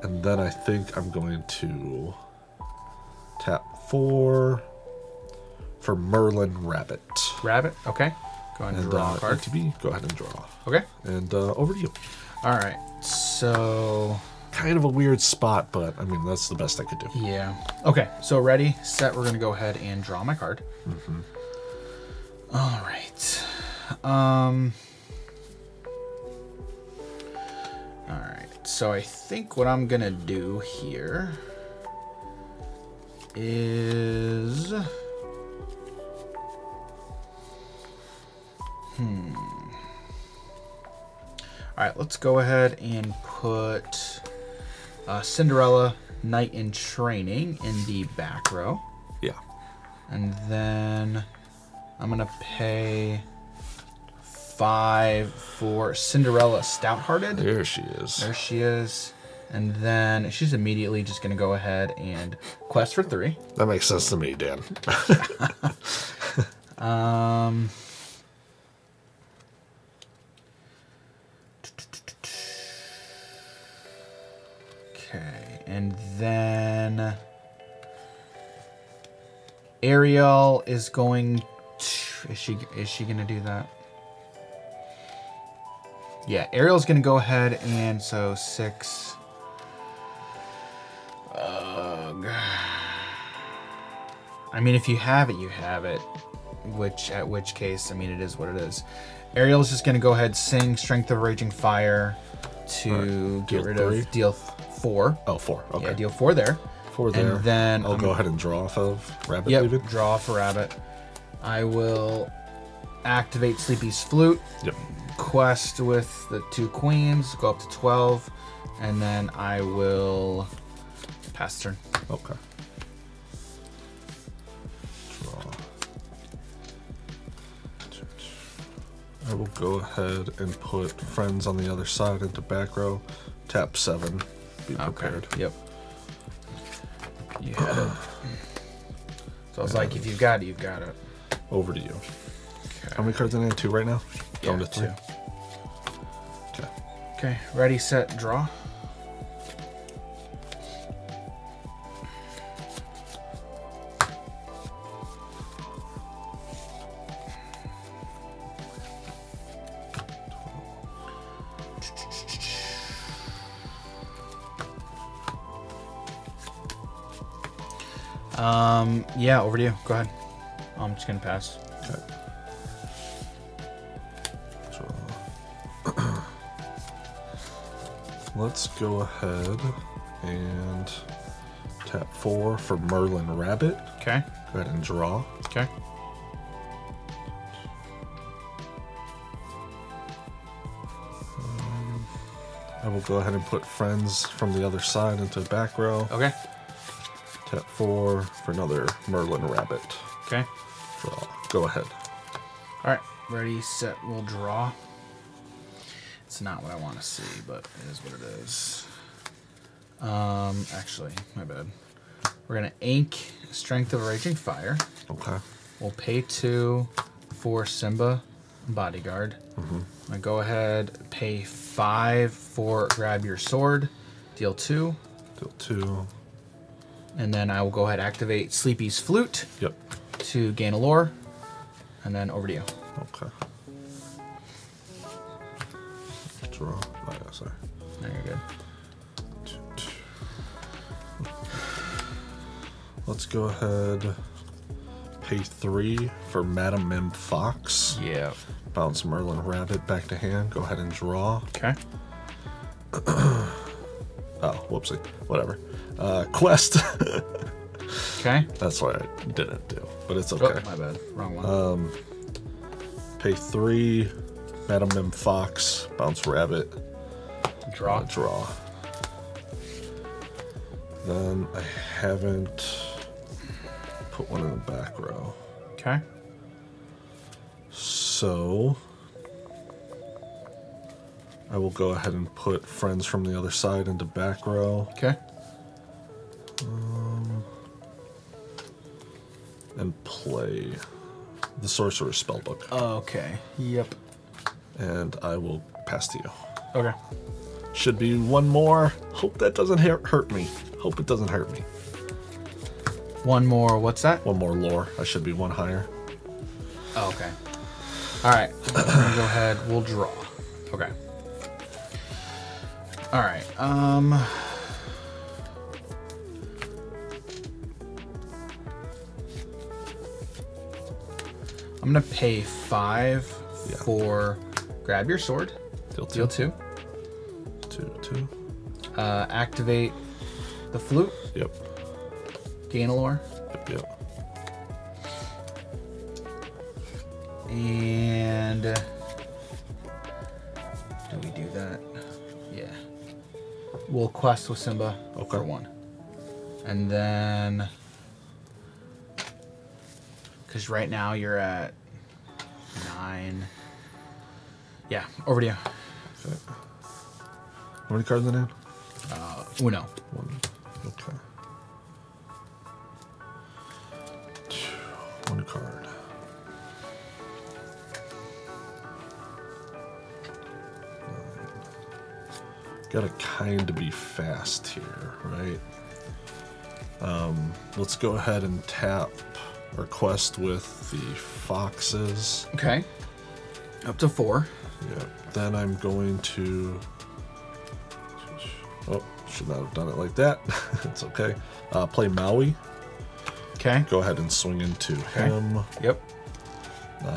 And then I think I'm going to tap 4 for Merlin Rabbit. Rabbit? Okay. Go ahead and draw a card. ATB, go ahead and draw. Okay. And over to you. All right. So... kind of a weird spot, but I mean, that's the best I could do. Yeah. Okay, so ready, set, we're going to go ahead and draw my card. Mm-hmm. All right. All right, so I think what I'm going to do here is... All right, let's go ahead and put Cinderella Knight in Training in the back row. Yeah. And then I'm going to pay 5 for Cinderella Stouthearted. There she is. There she is. And then she's immediately just going to go ahead and quest for 3. That makes sense to me, Dan. Okay, and then Ariel is going to, is she gonna do that? Yeah, Ariel's gonna go ahead and so 6. I mean, if you have it, you have it. At which case, I mean, it is what it is. Ariel's just gonna go ahead, sing Strength of Raging Fire to get rid of deal 4. Oh, 4. Okay. Yeah, deal 4 there. 4 there. And then I'll go ahead and draw off of Rabbit. Yep, draw for Rabbit. I will activate Sleepy's Flute. Yep. Quest with the 2 queens, go up to 12, and then I will pass turn. Okay. Draw. I will go ahead and put Friends on the other side into back row. Tap 7. Be prepared. Okay. Yep. You had it. So I was like, if you've got it, you've got it. Over to you. Okay. How many cards in hand? 2 right now? Yeah, Down to 3. 2. Okay. Okay, ready, set, draw. Yeah, over to you. Go ahead. I'm just gonna pass. Okay. Let's go ahead and tap 4 for Merlin Rabbit. Okay. Go ahead and draw. Okay. I will go ahead and put Friends from the other side into back row. Okay. Tap 4 for another Merlin Rabbit. Okay. Draw. Go ahead. All right. Ready, set, we'll draw. It's not what I want to see, but it is what it is. Actually, my bad. We're gonna ink Strength of Raging Fire. Okay. We'll pay 2 for Simba Bodyguard. I go ahead, pay 5 for Grab Your Sword. Deal 2. Deal 2. And then I will go ahead and activate Sleepy's Flute. Yep. To gain a lore. And then over to you. Okay. Draw. Oh, yeah, sorry. No, you're good. Let's go ahead. Pay 3 for Madam Mim Fox. Yeah. Bounce Merlin Rabbit back to hand. Go ahead and draw. Okay. Oh, whoopsie. Whatever. Quest. Okay. That's what I didn't do, but it's okay. Oh, my bad. Wrong one. Pay 3, Madam Mim Fox, bounce Rabbit, Draw. draw. Then I haven't put one in the back row. Okay. So I will go ahead and put Friends from the other side into back row. Okay. And play the Sorcerer's Spellbook. Okay. Yep. And I will pass to you. Okay. Should be one more. Hope that doesn't hurt me. Hope it doesn't hurt me. One more. What's that? One more lore. I should be 1 higher. Oh, okay. All right. We're gonna go ahead. We'll draw. Okay. All right. I'm gonna pay 5 for Grab Your Sword. Deal 2. 2. Activate the Flute. Yep. Gain a lore. Yep. And do we do that? Yeah. We'll quest with Simba for 1. And then, because right now you're at 9. Yeah, over to you. Okay. How many cards in hand? Uno. 1. Okay. 1 card. Gotta kind of be fast here, right? Let's go ahead and tap our quest with the foxes. Okay. Up to 4. Yeah. Then I'm going to... Oh, should not have done it like that. It's okay. Play Maui. Okay. Go ahead and swing into him. Yep.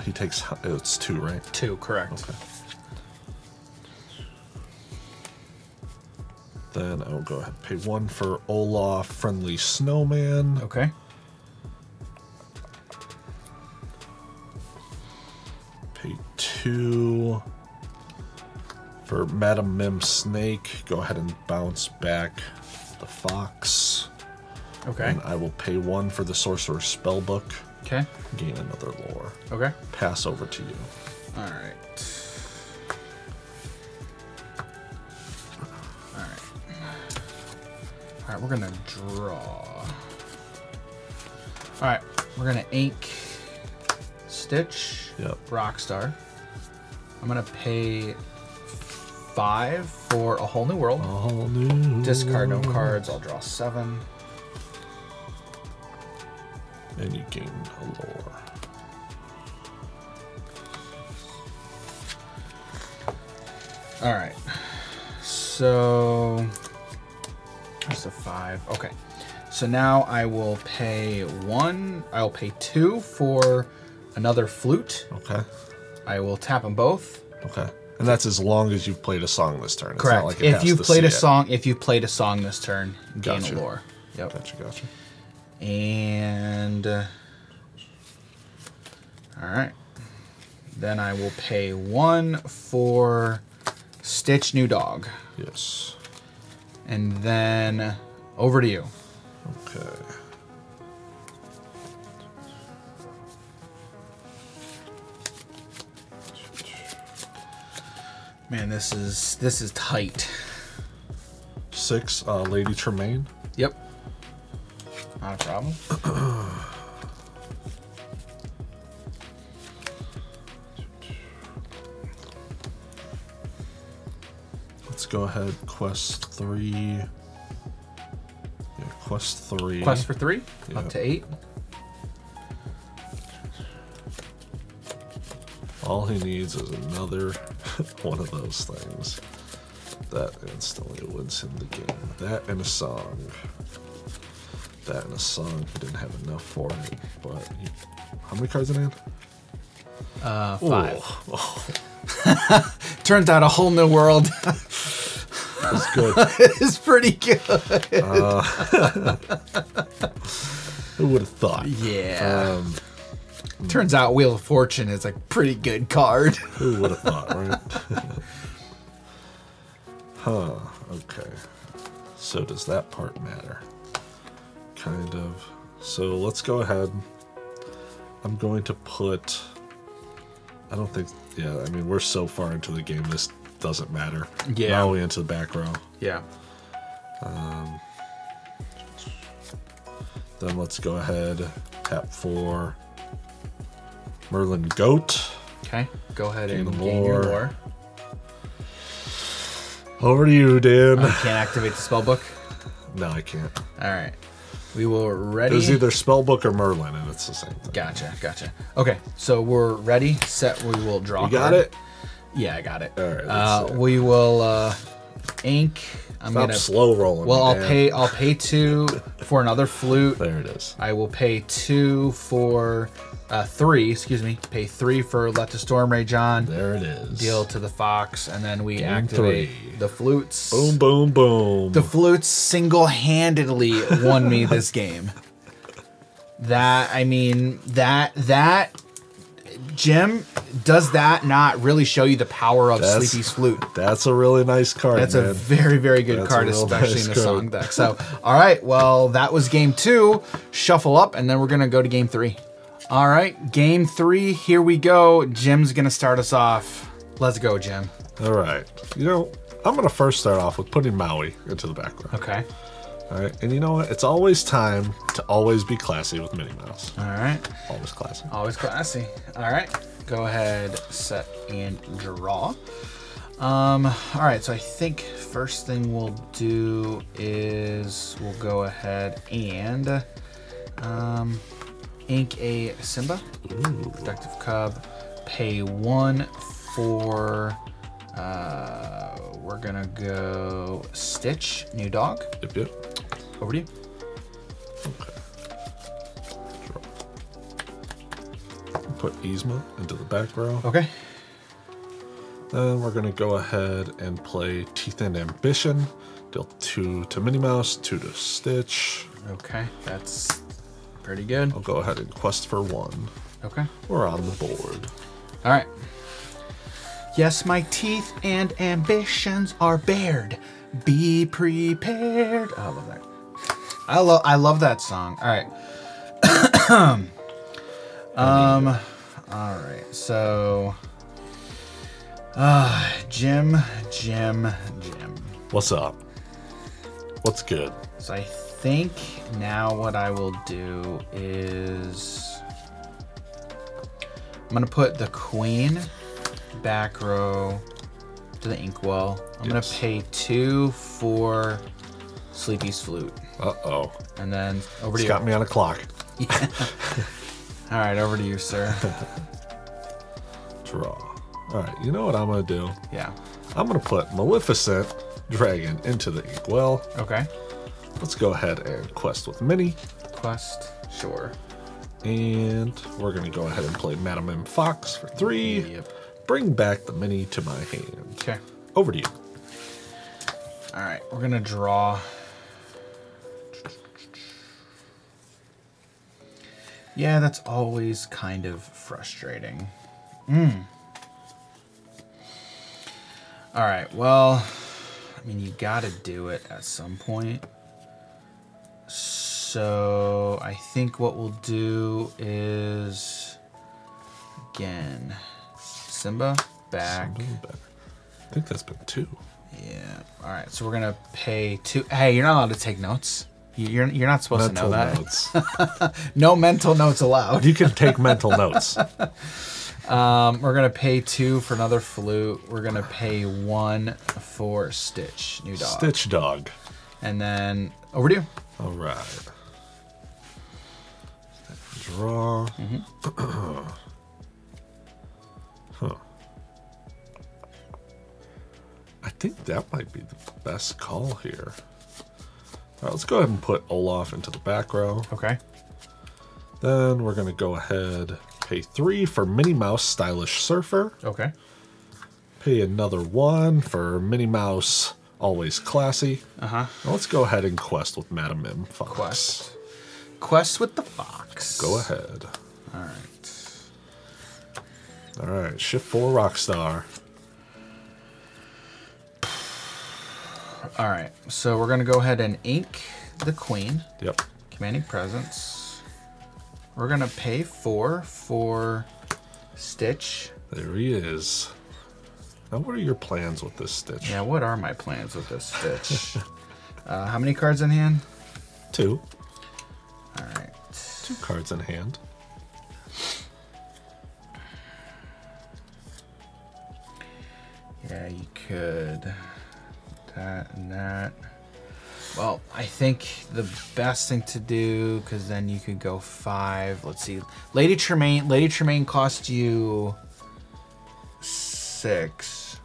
He takes... It's 2, right? 2, correct. Okay. Then I will go ahead and pay 1 for Olaf, Friendly Snowman. Okay. Pay 2 for Madam Mim Snake. Go ahead and bounce back the fox. Okay. And I will pay 1 for the Sorcerer's Spellbook. Okay. Gain another lore. Okay. Pass over to you. All right. All right, we're gonna draw. All right, we're gonna ink Stitch. Yep. Rockstar. I'm gonna pay 5 for A Whole New World. A whole new Discard no world. cards. I'll draw 7. And you gain a lore. All right. So there's a 5. Okay. So now I will pay 1. I'll pay 2 for another flute. Okay. I will tap them both. Okay. And that's as long as you've played a song this turn. It's Correct. not like it If has you to played see a it. song, this turn, gain Gotcha. a lore. Yep. Gotcha. And all right. Then I will pay 1 for Stitch New Dog. Yes. And then over to you. Okay. Man, this is tight. 6, Lady Tremaine. Yep. Not a problem. Let's go ahead. Quest 3. Yeah, quest 3. Quest for 3, Yeah. up to 8. All he needs is another one of those things. That instantly wins him the game. That and a song. That and a song. He didn't have enough for it, but how many cards in hand? 5. Oh, Turns out A Whole New World that's good. is pretty good. Who would have thought? Yeah. Turns out Wheel of Fortune is a pretty good card. Who would have thought, right? Huh. Okay. So does that part matter? Kind of. So let's go ahead. I'm going to put... I don't think... Yeah, I mean, we're so far into the game, this doesn't matter. Yeah. Now we into the back row. Yeah. Then let's go ahead, tap 4. Merlin Goat. Okay. Go ahead Gain and a gain your lore. lore. Over to you, Dan. Can't activate the spellbook. No, I can't. All right. We will ready. There's either Spellbook or Merlin, and it's the same thing. Gotcha. Okay, so we're ready, set. We will draw. You got it? Yeah, I got it. All right, let's see. We will ink. I'm Stop gonna slow rolling. Well, man. I'll pay 2 for another flute. There it is. I will pay 2 for 3. Excuse me. Pay 3 for Let the Storm Rage On. There it is. Deal to the fox, and then we Game activate 3. the flutes. Boom, boom, boom. The flutes single-handedly won me this game. Jim, does that not really show you the power of Sleepy's flute? That's a really nice card, That's man. a very, very good That's card, a real especially nice in the card. song deck. So, all right, well, that was game 2. Shuffle up, and then we're going to go to game 3. All right, game 3, here we go. Jim's going to start us off. Let's go, Jim. All right. You know, I'm going to first start off with putting Maui into the background. Okay. All right. And you know what? It's always time to always be classy with Minnie Mouse. All right. Always classy. Always classy. All right. Go ahead, set, and draw. All right, so I think first thing we'll do is we'll go ahead and ink a Simba, Protective Cub, pay 1 for, we're gonna go Stitch, new dog. Yep. Over to you. Okay. Draw. Put Yzma into the back row. Okay. Then we're going to go ahead and play Teeth and Ambition. Deal 2 to Minnie Mouse, 2 to Stitch. Okay, that's pretty good. I'll go ahead and quest for 1. Okay. We're on the board. All right. Yes, my teeth and ambitions are bared. Be prepared. Oh, I love that. I love that song. All right. All right. So, Jim. What's up? What's good? So I think now what I will do is I'm gonna put the queen back row to the inkwell. I'm gonna pay 2 for Sleepy's flute. Uh-oh. And then over to you. It's got me on a clock. Yeah. All right, over to you, sir. Draw. All right, you know what I'm going to do? Yeah. I'm going to put Maleficent Dragon into the inkwell. Okay. Let's go ahead and quest with Minnie. Quest, sure. And we're going to go ahead and play Madam M Fox for 3. Yep. Bring back the Minnie to my hand. Okay. Over to you. All right, we're going to draw. Yeah, that's always kind of frustrating. All right, well, I mean, you got to do it at some point. So I think what we'll do is, again, Simba back. I think that's been 2. Yeah. All right, so we're going to pay 2. Hey, you're not allowed to take notes. You're not supposed Mental to know that. notes. No mental notes allowed. You can take mental notes. We're gonna pay 2 for another flute. We're gonna pay 1 for Stitch, new dog. Stitch dog. And then over to you. All right. Draw. Huh. I think that might be the best call here. All right, let's go ahead and put Olaf into the back row. Okay. Then we're going to go ahead, pay 3 for Minnie Mouse Stylish Surfer. Okay. Pay another 1 for Minnie Mouse Always Classy. Uh-huh. Now let's go ahead and quest with Madam M Fox. Quest with the fox. Go ahead. All right. All right, shift 4 Rockstar. All right. So we're gonna go ahead and ink the queen. Yep. Commanding presence. We're gonna pay 4 for Stitch. There he is. Now, what are your plans with this Stitch? Yeah, what are my plans with this Stitch? How many cards in hand? 2. All right. 2 cards in hand. Yeah, you could. That and that. Well, I think the best thing to do, because then you could go 5. Let's see. Lady Tremaine cost you 6.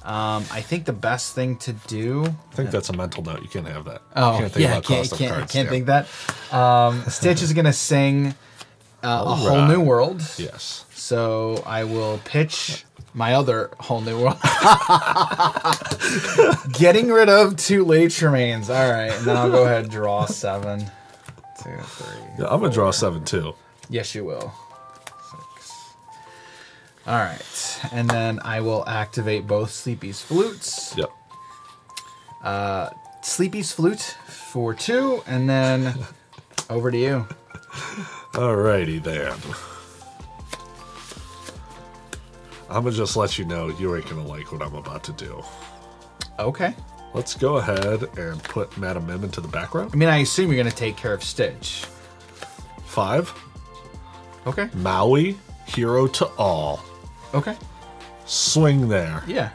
I think the best thing to do. I think that's a mental note. You can't have that. Oh, you can't think yeah, about cost of cards. can't think that. Stitch is gonna sing a whole new world. Yes. So I will pitch my other whole new world. Getting rid of 2 Lady Tremaines. All right, and then I'll go ahead and draw 7. 2, 3. Yeah, I'm gonna draw 7 too. Yes, you will. 6. All right, and then I will activate both Sleepy's flutes. Yep. Sleepy's flute for 2, and then over to you. Alrighty then. I'm gonna just let you know you ain't gonna like what I'm about to do. Okay. Let's go ahead and put Madam M into the back row. I mean, I assume you're gonna take care of Stitch. 5. Okay. Maui, hero to all. Okay. swing there. Yeah.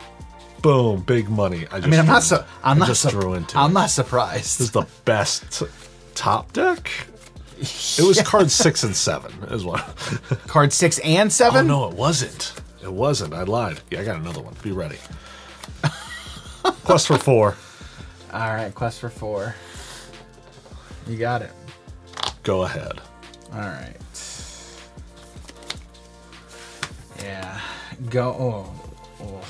Boom, big money. I'm not surprised. This is the best top deck. It was cards 6 and 7 as well. Cards 6 and 7? Oh no, it wasn't. It wasn't. I lied. Yeah, I got another one. Be ready. Quest for 4. All right, quest for 4. You got it. Go ahead. All right. Yeah. Go. Oh.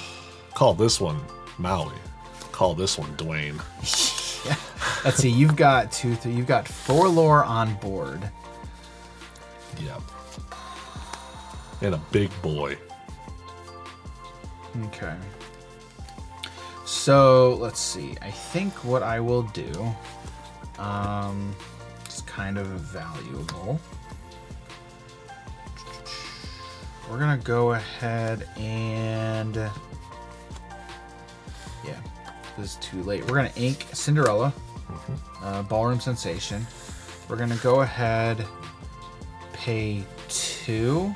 Call this one Maui. Call this one Dwayne. Yeah. Let's see. You've got 2, 3. You've got 4 lore on board. Yep. And a big boy. Okay. So let's see. I think what I will do, is kind of valuable. We're gonna go ahead and, yeah, this is too late. We're gonna ink Cinderella, Ballroom Sensation. We're gonna go ahead, pay 2,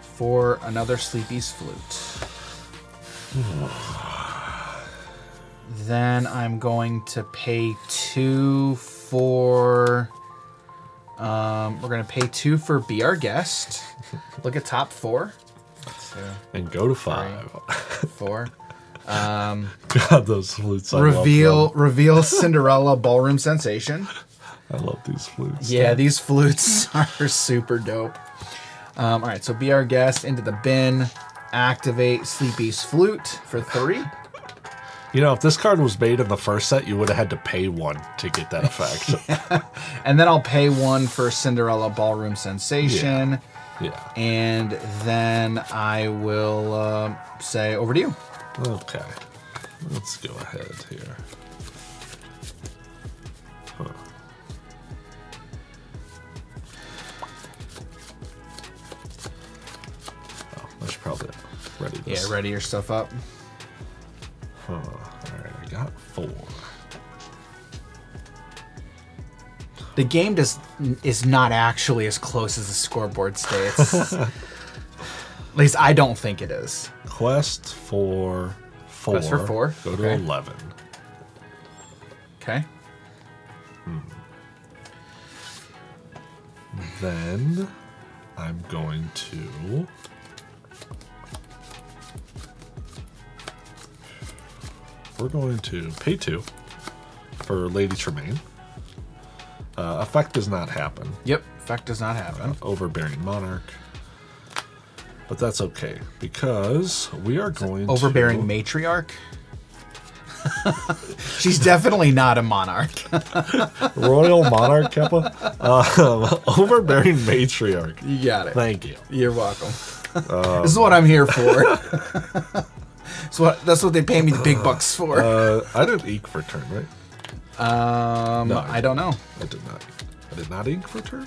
for another Sleepy's Flute. Then I'm going to pay 2 for, we're going to pay 2 for Be Our Guest. Look at top 4. And go to 5. 4. God, those flutes. Reveal Cinderella Ballroom Sensation. I love these flutes. Yeah, these flutes are super dope. All right, so Be Our Guest into the bin. Activate Sleepy's Flute for 3. You know, if this card was made in the first set, you would have had to pay 1 to get that effect. Yeah. And then I'll pay 1 for Cinderella Ballroom Sensation. Yeah. And then I will say over to you. Okay. Let's go ahead here. Huh. Oh, I should probably ready this. Yeah, ready your stuff up. Huh. All right, I got 4. The game is not actually as close as the scoreboard states. At least I don't think it is. Quest for 4. Quest for 4. Go to 11. Okay. Then I'm going to we're going to pay 2 for Lady Tremaine. Effect does not happen. Yep, effect does not happen. Overbearing Monarch. But that's okay, because we are going Overbearing to... Matriarch? She's definitely not a monarch. Royal Monarch, Keppa? Overbearing Matriarch. You got it. Thank you. You're welcome. This is what I'm here for. That's what they pay me the big bucks for. I didn't ink for turn, right? No, I don't know. I did not. I did not ink for turn?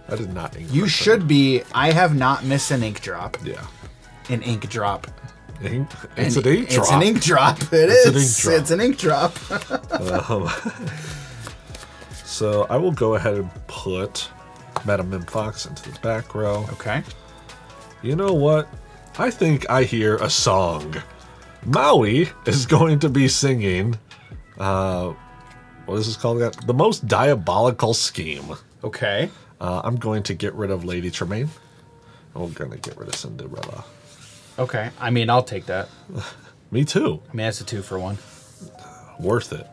I did not ink You for should turn. be. I have not missed an ink drop. Yeah. An ink drop. Ink? It's an ink drop. It's an ink drop. It's an ink drop. So I will go ahead and put Madam Mimfox into the back row. Okay. You know what? I think I hear a song. Maui is going to be singing, what is this called again? The Most Diabolical Scheme. Okay. I'm going to get rid of Lady Tremaine. We're going to get rid of Cinderella. Okay. I mean, I'll take that. Me too. I mean, that's a 2 for 1. Worth it.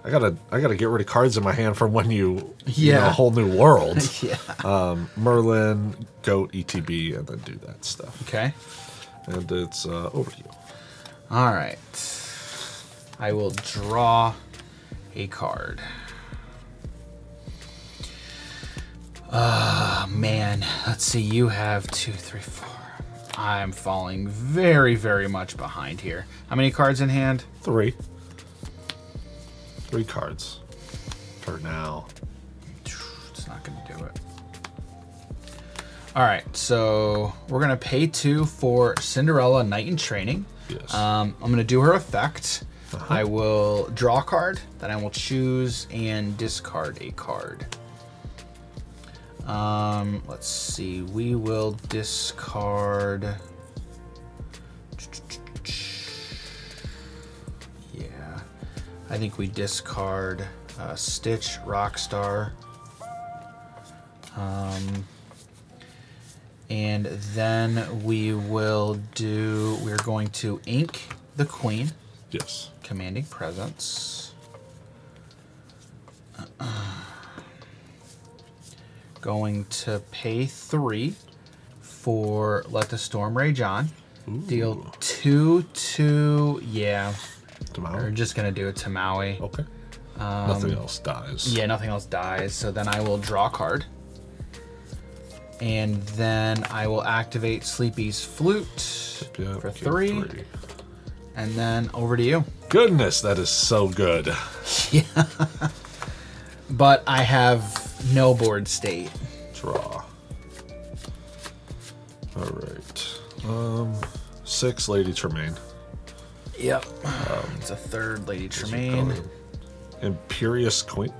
I gotta get rid of cards in my hand from when you know, a whole new world. Yeah. Merlin, Goat, ETB, and then do that stuff. Okay. And it's over to you. All right. I will draw a card. Man. Let's see. You have 2, 3, 4. I'm falling very, very much behind here. How many cards in hand? 3. 3 cards. For now. It's not going to do it. All right. So we're going to pay 2 for Cinderella Knight in Training. Yes. I'm going to do her effect. I will draw a card, then I will choose and discard a card. Let's see. We will discard. Yeah, I think we discard Stitch, Rockstar. And then we will do. We're going to ink the Queen. Yes. Commanding Presence. Going to pay 3 for Let the Storm Rage On. Ooh. Deal 2 to, yeah. To Maui? We're just going to do it to Maui. Okay. Nothing else dies. Yeah, nothing else dies. So then I will draw a card. And then I will activate Sleepy's Flute for 3. And then over to you. Goodness, that is so good. Yeah. But I have no board state. Draw. All right. 6 Lady Tremaine. Yep. It's a 3rd Lady Tremaine. Imperious Queen.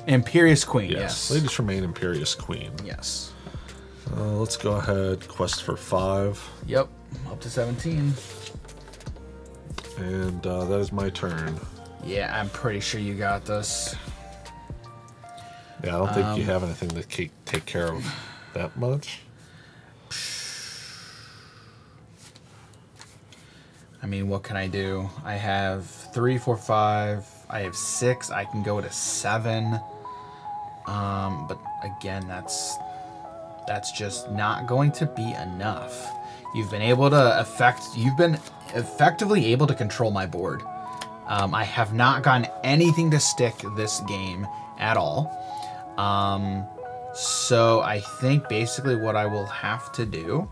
Imperious Queen, yes. Lady Tremaine, Imperious Queen. Yes. Let's go ahead. Quest for 5. Yep. Up to 17. And that is my turn. Yeah, I'm pretty sure you got this. Yeah, I don't think you have anything to take care of that much. I mean, what can I do? I have 3, 4, 5. I have 6. I can go to 7. But again, that's just not going to be enough. You've been able to effectively able to control my board. I have not gotten anything to stick this game at all. So I think basically what I will have to do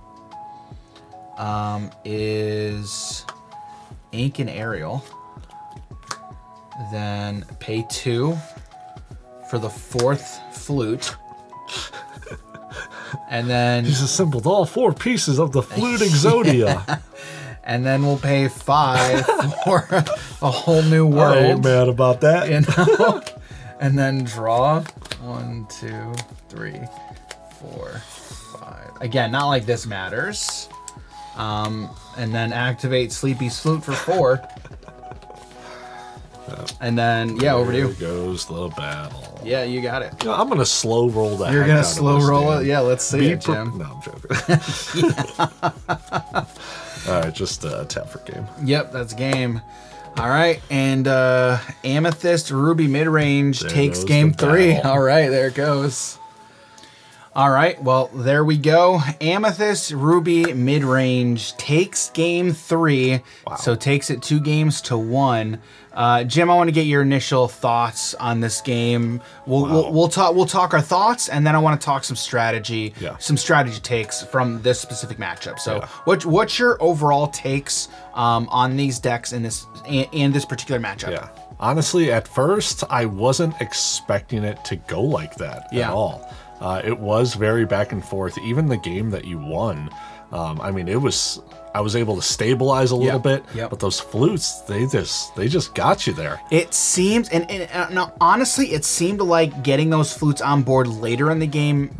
is ink an Ariel, then pay 2 for the 4th flute, and then he's assembled all 4 pieces of the Flute Exodia. Yeah. And then we'll pay 5 for a whole new world. I ain't mad about that. You know? And then draw 1, 2, 3, 4, 5. Again, not like this matters. And then activate Sleepy's Flute for 4. And then, yeah, over to you. There goes the battle. Yeah, you got it. You know, I'm going to slow roll that. You're going to slow roll it? Yeah, let's see it, Jim. No, I'm joking. All right, just tap for game. Yep, that's game. All right, and Amethyst Ruby mid-range takes game 3. All right, there it goes. All right, well, there we go. Amethyst Ruby mid-range takes game 3. Wow. So takes it 2 games to 1. Jim, I want to get your initial thoughts on this game. We'll talk our thoughts, and then I want to talk some strategy, some strategy takes from this specific matchup. So, what's your overall takes on these decks in this particular matchup? Yeah, honestly, at first I wasn't expecting it to go like that at all. It was very back and forth. Even the game that you won, I mean, I was able to stabilize a little bit, but those flutes, they just got you there. It seems, and no, honestly, it seemed like getting those flutes on board later in the game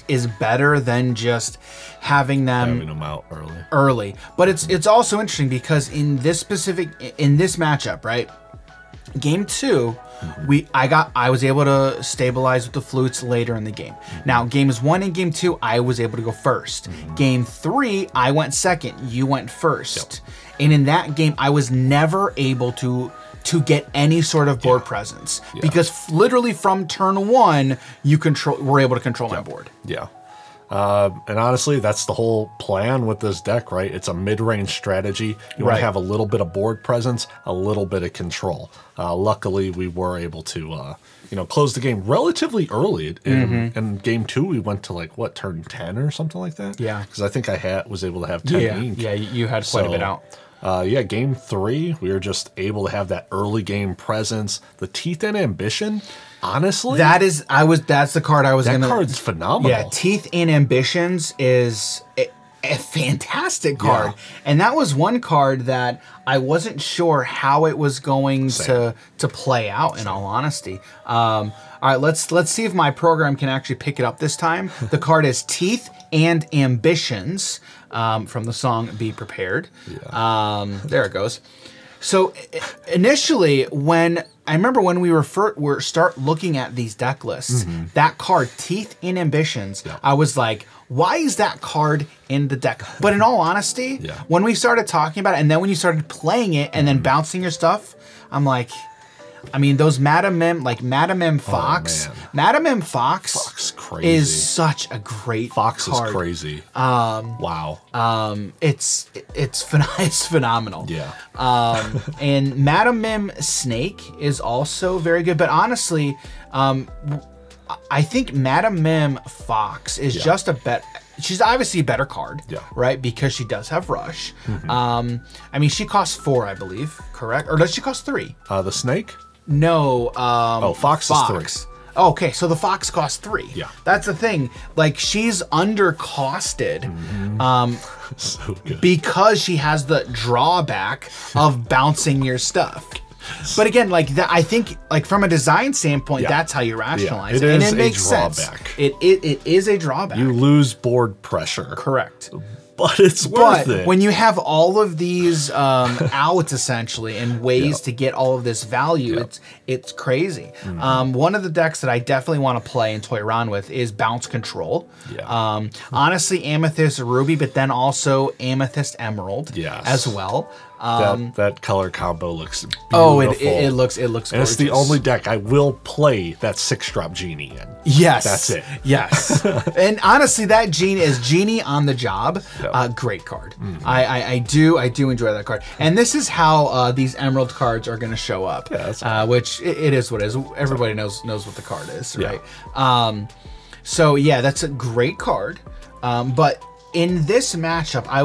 is better than just having them out early. But it's also interesting because in this matchup, right? Game 2, I was able to stabilize with the flutes later in the game. Now, games 1 and game 2, I was able to go first. Game 3, I went second. You went first. And in that game, I was never able to get any sort of board presence because literally from turn 1, you were able to control my board. Yeah. And honestly, that's the whole plan with this deck, right? It's a mid-range strategy. You want to have a little bit of board presence, a little bit of control. Luckily, we were able to, close the game relatively early. In game 2, we went to turn 10 or something like that. Yeah. Because I think I was able to have 10 ink. Yeah, you had quite a bit out. Game 3, we were just able to have that early game presence. The Teeth and Ambition, honestly, that's the card I was That card's phenomenal. Yeah, Teeth and Ambitions is a fantastic card. Yeah. And that was one card that I wasn't sure how it was going to play out, in all honesty. All right, let's see if my program can actually pick it up this time. The card is Teeth and Ambitions, from the song Be Prepared. Yeah. There it goes. So initially, I remember when we start looking at these deck lists, that card, Teeth and Ambitions, I was like, why is that card in the deck? But in all honesty, when we started talking about it, and then when you started playing it and then bouncing your stuff, I'm like, I mean, those Madam Mim, like Madam Mim Fox. Madam Mim Fox crazy. is such a great Fox card. is crazy. Wow. It's phenomenal. Yeah. And Madam Mim Snake is also very good. But honestly, I think Madam Mim Fox is just a better. She's obviously a better card, right? Because she does have Rush. I mean, she costs 4, I believe, correct? Or does she cost 3? The snake? No. Fox is 3. Okay, so the Fox costs 3. Yeah. That's the thing. Like, she's undercosted So good. because she has the drawback of bouncing your stuff. But again, like that, I think, like from a design standpoint, that's how you rationalize it, and it makes sense. It is a drawback. You lose board pressure. Correct. But it's worth it. When you have all of these outs essentially and ways to get all of this value, it's crazy. One of the decks that I definitely want to play and toy around with is Bounce Control. Honestly, Amethyst Ruby, but then also Amethyst Emerald as well. That color combo looks beautiful. Oh, it looks gorgeous. And it's the only deck I will play that 6-drop Genie in. Yes. That's it. Yes. And honestly, that Genie on the job, great card. I do enjoy that card. And this is how these Emerald cards are going to show up, which it is what it is. Everybody knows what the card is, right? So yeah, that's a great card. But in this matchup, I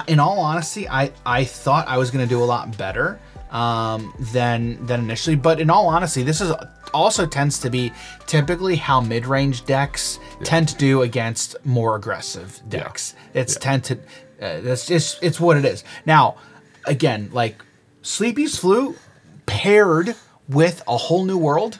in all honesty, I thought I was going to do a lot better than initially. But in all honesty, this is also tends to be typically how mid-range decks tend to do against more aggressive decks. It's it's what it is. Now, again, like Sleepy's Flute paired with a whole new world,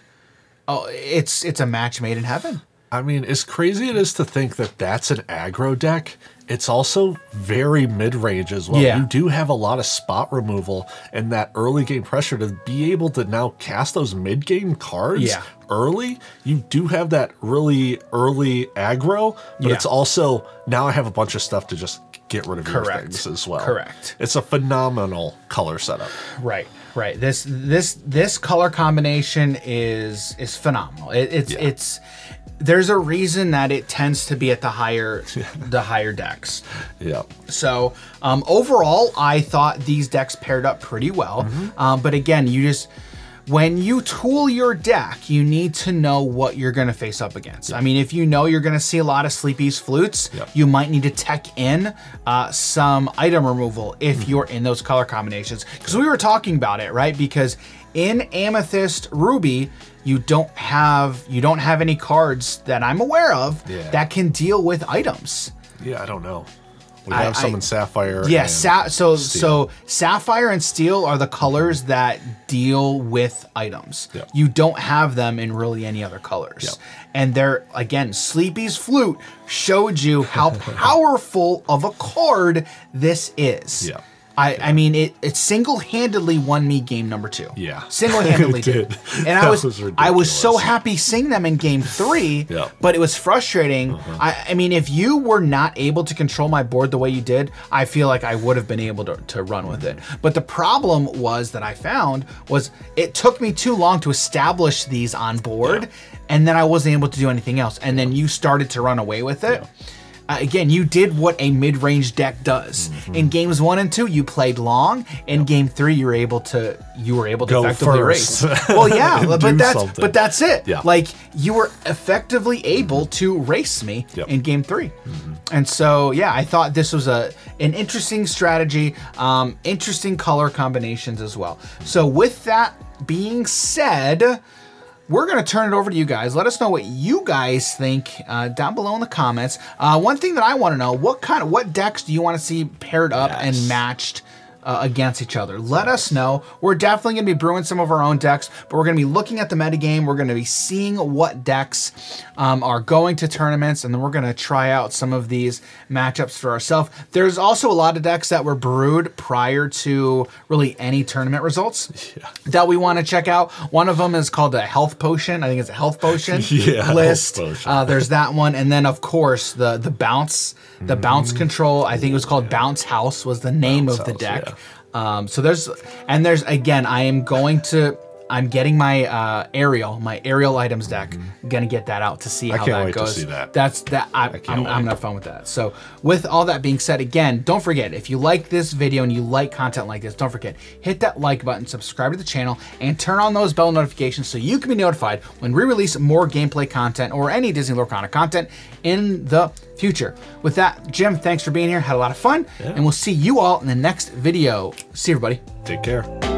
it's a match made in heaven. I mean, as crazy it is to think that that's an aggro deck, it's also very mid-range as well. You do have a lot of spot removal and that early game pressure to be able to now cast those mid-game cards early. You do have that really early aggro, but it's also, now I have a bunch of stuff to just get rid of your things as well. Correct. It's a phenomenal color setup. Right. This color combination is phenomenal. It's there's a reason that it tends to be at the higher decks. Yeah. So overall, I thought these decks paired up pretty well. But again, when you tool your deck, you need to know what you're going to face up against. I mean, if you know you're going to see a lot of Sleepy's Flutes, you might need to tech in some item removal if you're in those color combinations. Because we were talking about it, right? Because in Amethyst Ruby, you don't have any cards that I'm aware of that can deal with items. Yeah, I don't know. We have some in Sapphire. Yeah, so Sapphire and Steel are the colors that deal with items. You don't have them in really any other colors. And they're, again, Sleepy's Flute showed you how powerful of a card this is. I mean, it single-handedly won me game number 2. Single-handedly did. And I was so happy seeing them in game 3, but it was frustrating. I mean, if you were not able to control my board the way you did, I feel like I would have been able to run with it. But the problem that I found was it took me too long to establish these on board, and then I wasn't able to do anything else. And then you started to run away with it. Again, you did what a mid-range deck does. In games 1 and 2, you played long. In game 3, you were able to go effectively first. race. Well, yeah, but that's it. Like, you were effectively able to race me in game 3. And so, yeah, I thought this was an interesting strategy, interesting color combinations as well. So with that being said, we're going to turn it over to you guys. Let us know what you guys think down below in the comments. One thing that I want to know, what decks do you want to see paired up and matched against each other? Let us know. We're definitely going to be brewing some of our own decks, but we're going to be looking at the metagame. We're going to be seeing what decks are going to tournaments, and then we're going to try out some of these matchups for ourselves. There's also a lot of decks that were brewed prior to really any tournament results that we want to check out. One of them is called a health potion. I think it's a health potion list. Health potion. There's that one, and then of course the bounce. The bounce control, I think it was called Bounce House was the name of the deck. So there's again, I'm getting my aerial items deck. I'm gonna get that out to see how that goes. I can't wait to see that. I'm gonna have fun with that. So with all that being said, again, don't forget, if you like this video and you like content like this, don't forget, hit that like button, subscribe to the channel, and turn on those bell notifications so you can be notified when we release more gameplay content or any Disney Lorcana content in the future. With that, Jim, thanks for being here. Had a lot of fun, and we'll see you all in the next video. See you, everybody. Take care.